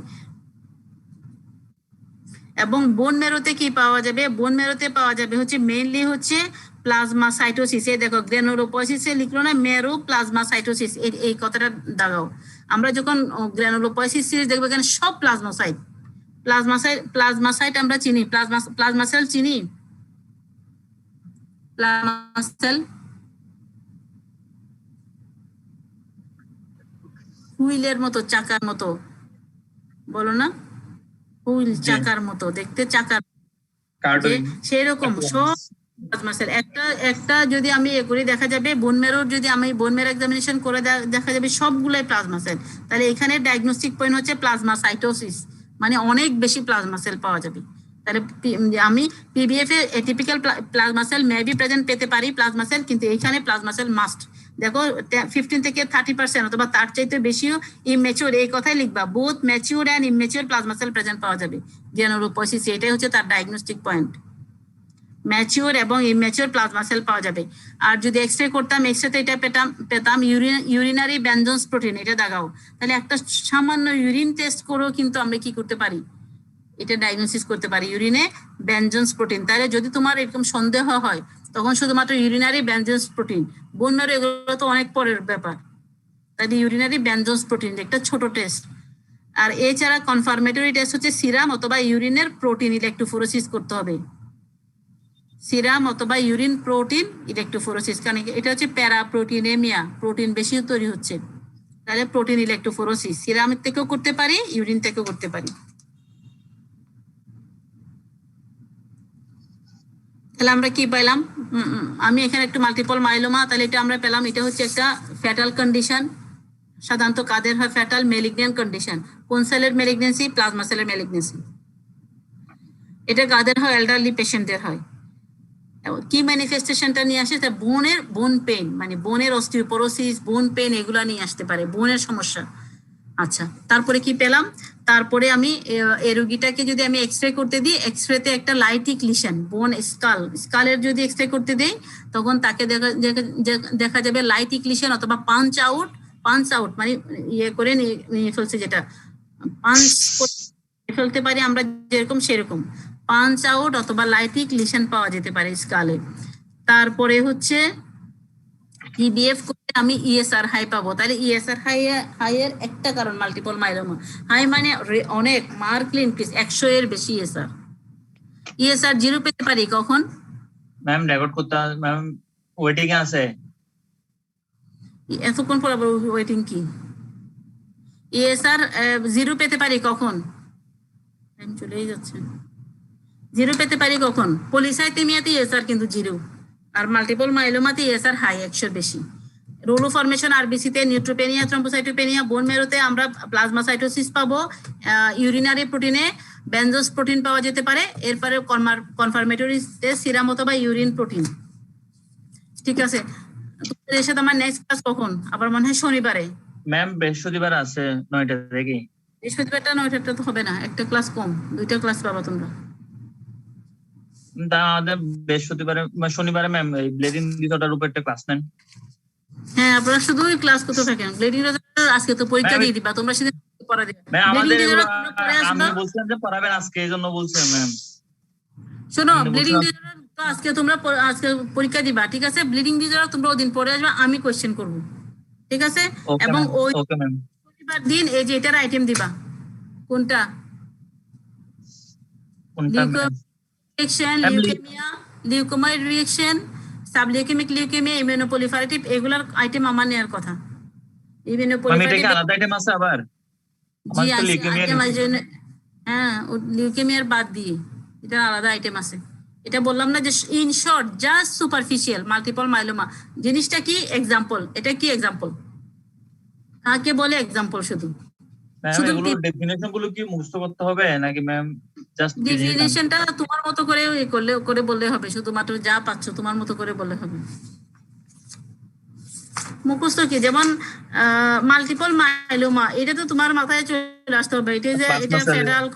এবং বোন মেরোতে কি পাওয়া যাবে? বোন মেরোতে পাওয়া যাবে হচ্ছে মেইনলি হচ্ছে প্লাজমা সাইটোসিস। এই দেখো গ্রানুলোপয়সিসে লিখলো না, মেরো প্লাজমা সাইটোসিস, এই কথাটা দাগাও। আমরা যখন গ্রানুলোপয়সিস সিরিজ দেখবো এখানে সব প্লাজমোসাইট। প্লাজমাসাইট আমরা চিনি, প্লাজমা সেল চিনি, প্লাজমা সেল হুইলের মতো, চাকার মতো, বলো না, হুইল চাকার মতো দেখতে, চাকার কার্টুন সেই রকম সব প্লাজমা সেল। একটা যদি আমি এ করি দেখা যাবে বোন মেরোর, যদি আমি বোন মেরো এক্সামিনেশন করে দেখা যাবে সবগুলাই প্লাজমা সেল। তাহলে এখানে ডায়াগনস্টিক পয়েন্ট হচ্ছে প্লাজমা সাইটোসিস, মানে অনেক বেশি প্লাজমা সেল পাওয়া যাবে। তাহলে আমি PBF A atypical plasma sell may be present পেতে পারি প্লাজমা সেল, কিন্তু এখানে প্লাজমা সেল মাস্ট। দেখো 15 থেকে 30% অথবা তার চাইতে বেশিও ইমেচিউর, এই কথাই লিখবা, both mature and immature plasma sell present পাওয়া যাবে গ্রানুলোপয়সিস। এটাই হচ্ছে তার ডায়াগনস্টিক পয়েন্ট। ম্যাচিউর এবং ইম্যাচিউর প্লাজমা সেল পাওয়া যাবে। আর যদি এক্সরে করতাম, এক্সরেতে এটা পেতাম ইউরিনারি ব্যঞ্জনস প্রোটিন, এটা দেখাও। তাহলে একটা সামান্য ইউরিন টেস্ট করেও কিন্তু আমরা কি করতে পারি, এটা ডায়াগনোসিস করতে পারি ইউরিনে ব্যঞ্জনস প্রোটিন। তাহলে যদি তোমার এরকম সন্দেহ হয় তখন শুধুমাত্র ইউরিনারি ব্যঞ্জনস প্রোটিন, বোন মেরো এগুলো তো অনেক পরের ব্যাপার। তাহলে ইউরিনারি ব্যঞ্জনস প্রোটিন একটা ছোট টেস্ট। আর এছাড়া কনফার্মেটরি টেস্ট হচ্ছে সিরাম অথবা ইউরিনের প্রোটিন ইলেকট্রোফোরেসিস করতে হবে। সিরাম অথবা ইউরিন প্রোটিন ইলেকট্রোফোরেসিস, কারণ এটা হচ্ছে প্যারা প্রোটিনেমিয়া, প্রোটিন বেশি তৈরি হচ্ছে। তাহলে প্রোটিন ইলেকট্রোফোরেসিস সিরামের থেকেও করতে পারি, ইউরিন থেকেও করতে পারি। তাহলে আমরা কি পেলাম? আমি এখানে একটু মাল্টিপল মাইলোমা, তাহলে এটা আমরা পেলাম, এটা হচ্ছে একটা ফ্যাটাল কন্ডিশন। সাধারণত কাদের হয়? Fatal malignant condition. কোন সেলের মেলিগনেন্সি? প্লাজমা সেলের মেলিগনেন্সি। এটা কাদের হয়? এল্ডারলি পেশেন্টদের হয়। কি ম্যানিফেস্টেশনটা নিয়ে আসে? বোন পেইন, মানে বোনের অস্টিওপোরোসিস, বোন পেইন, এগুলা নিয়ে আসতে পারে, বোনের সমস্যা। আচ্ছা, তারপরে কি পেলাম? তারপরে আমি এই রোগীটাকে যদি আমি এক্সরে করতে দিই, এক্সরেতে একটা লাইটিক লিশন, বোন স্কালের যদি এক্সরে করতে দেই তখন তাকে দেখা যাবে লাইটিক লিশন অথবা পাঞ্চ আউট মানে ইয়ে করে নিয়ে ফেলছে, যেটা পাঞ্চ ফেলতে পারি আমরা যেরকম সেরকম পাঞ্চ আউট অথবা লাইটিক লিশন পাওয়া যেতে পারে স্কালে। তারপরে হচ্ছে পিবিএফ করে আমি ইএসআর হাই পাবো। তাহলে ইএসআর হাই এর একটা কারণ মাল্টিপল মাইলোমা। হাই মানে অনেক, মার্কলি ইনক্রিজ, 100 এর বেশি ইএসআর। ইএসআর 0 পেতে পারি কখন? ম্যাম রেকর্ড করতে, ম্যাম ওয়েটিং এ আছে। এতক্ষণ পর আবার ওয়েটিং কি? ইএসআর 0 পেতে পারি কখন? চলেই যাচ্ছে। 0 পেতে পারি কখন? পলিসাইথেমিয়াতে ইএসআর কিন্তু 0, আর মাল্টিপল মাইলোমাতে ইএসআর হাই, 100 বেশি। রোলো ফরমেশন আরবিসিতে নিউট্রোপেনিয়া, থ্রম্বোসাইটোপেনিয়া, বোন মেরোতে আমরা প্লাজমা সাইটোসিস পাবো, ইউরিনারি প্রোটিনে বেনজোস প্রোটিন পাওয়া যেতে পারে। এরপরে কনফার্মেটরিতে সিরাম অথবা ইউরিন প্রোটিন। ঠিক আছে, তোমাদের সাথে আমার নেক্সট ক্লাস কখন? আবার মনে হয় শনিবারে। ম্যাম বৃহস্পতিবার আছে 9টা থেকে। বৃহস্পতিবারটা 9টা তো হবে না, একটা ক্লাস কম, 2টা ক্লাস পাবা তোমরা। আমাদের বৃহস্পতিবারে, শনিবারে ম্যাম এই ব্লিডিং ডিসঅর্ডার উপর একটা ক্লাস নেন। হ্যাঁ, আপনারা শুধুই ক্লাস করতে থাকেন। ব্লিডিং ডিসঅর্ডার আজকে তো পরীক্ষা দিয়ে দিবা, তোমরা সেদিন পড়া দিবা। ম্যাম আমাদের আমি আসবা, বলছিলাম যে পড়াবেন আজকে, এইজন্য বলছিলাম ম্যাম। শোনো, ব্লিডিং ডিসঅর্ডার তো আজকে তোমরা আজকে পরীক্ষা দিবা, ঠিক আছে? ব্লিডিং ডিসঅর্ডার তোমরা ওদিন পরে আসবা, আমি কোশ্চেন করব, ঠিক আছে? এবং ওই ওকে ম্যাম, শনিবার দিন এই যে এটার আইটেম দিবা। কোনটা? লিউকেমিয়া, লিউকোমাইড রিঅ্যাকশন, সাবলিউকেমিক লিউকেমিয়া, ইমিউনোপ্রলিফারেটিভ, এগুলার আইটেম আমার নেওয়ার কথা। ইমিউনোপ্রলিফারেটিভ আলাদা আইটেম আছে আবার? জি আইটেম আছে, হ্যাঁ, লিউকেমিয়ার বাদ দিয়ে এটা আলাদা আইটেম আছে। এটা বললাম না যে in short just superficial multiple myeloma জিনিসটা কি? এক্সাম্পল, এটা কি এক্সাম্পল? কাকে বলে এক্সাম্পল? শুধু এগুলো ডেফিনিশন গুলো কি মুখস্থ করতে হবে নাকি ম্যাম? জাস্ট ডেফিনিশনটা তোমার মতো করে বললে হবে, শুধুমাত্র যা পাচ্ছ তোমার মতো করে বললে হবে। মুখস্থ কি? যেমন মাল্টিপল মাইলোমা, এটা তো তোমার মাথায় চলে আসতে হবে, এটা যে এটা ফেডারাল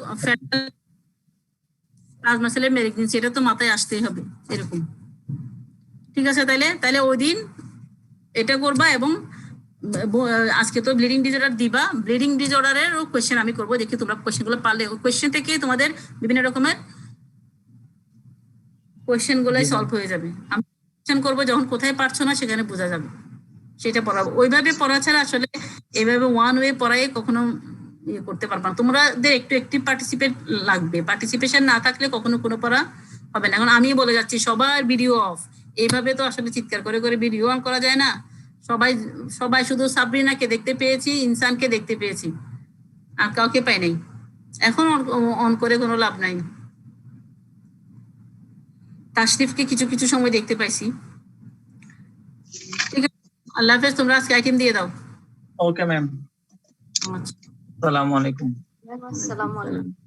প্লাজমা সেলের মেলিগনেন্সি, এটা তো মাথায় আসতেই হবে এরকম, ঠিক আছে? তাইলে ওই দিন এটা করবা এবং আজকে তো ব্লিডিং ডিসঅর্ডার দিবা, ব্লিডিং ডিসঅর্ডারের কোয়েশ্চেন আমি করবো, দেখি তোমরা কোয়েশ্চেনগুলো পারলে ওই কোয়েশ্চেন থেকে তোমাদের বিভিন্ন রকমের কোয়েশ্চেন গুলাই সলভ হয়ে যাবে। আমি কোয়েশ্চেন করবো যখন কোথায় পারছো না সেখানে বোঝা যাবে, সেটা পড়াবো। ওইভাবে পড়া ছাড়া আসলে এইভাবে ওয়ান ওয়ে পড়াই কখনো ইয়ে করতে পারবা না। তোমাদের একটু অ্যাক্টিভ পার্টিসিপেট লাগবে, পার্টিসিপেশন না থাকলে কখনো কোনো পড়া হবে না। এখন আমি বলে যাচ্ছি সবার ভিডিও অফ, এইভাবে তো আসলে চিৎকার করে করে ভিডিও অন করা যায় না। সবাই সবাই শুধু সাবরিনাকে দেখতে পেয়েছি, ইনসানকে দেখতে পেয়েছি, আর কাউকে পাই নাই। এখন অন করে কোনো লাভ নাই। তাশরিফকে কিছু কিছু সময় দেখতে পাইছি। ঠিক আছে, আল্লাহ হাফেজ। তোমরা আজকে আইটেম দিয়ে দাও। ওকে ম্যাম, আচ্ছা, আসসালামু আলাইকুম। আসসালামু আলাইকুম।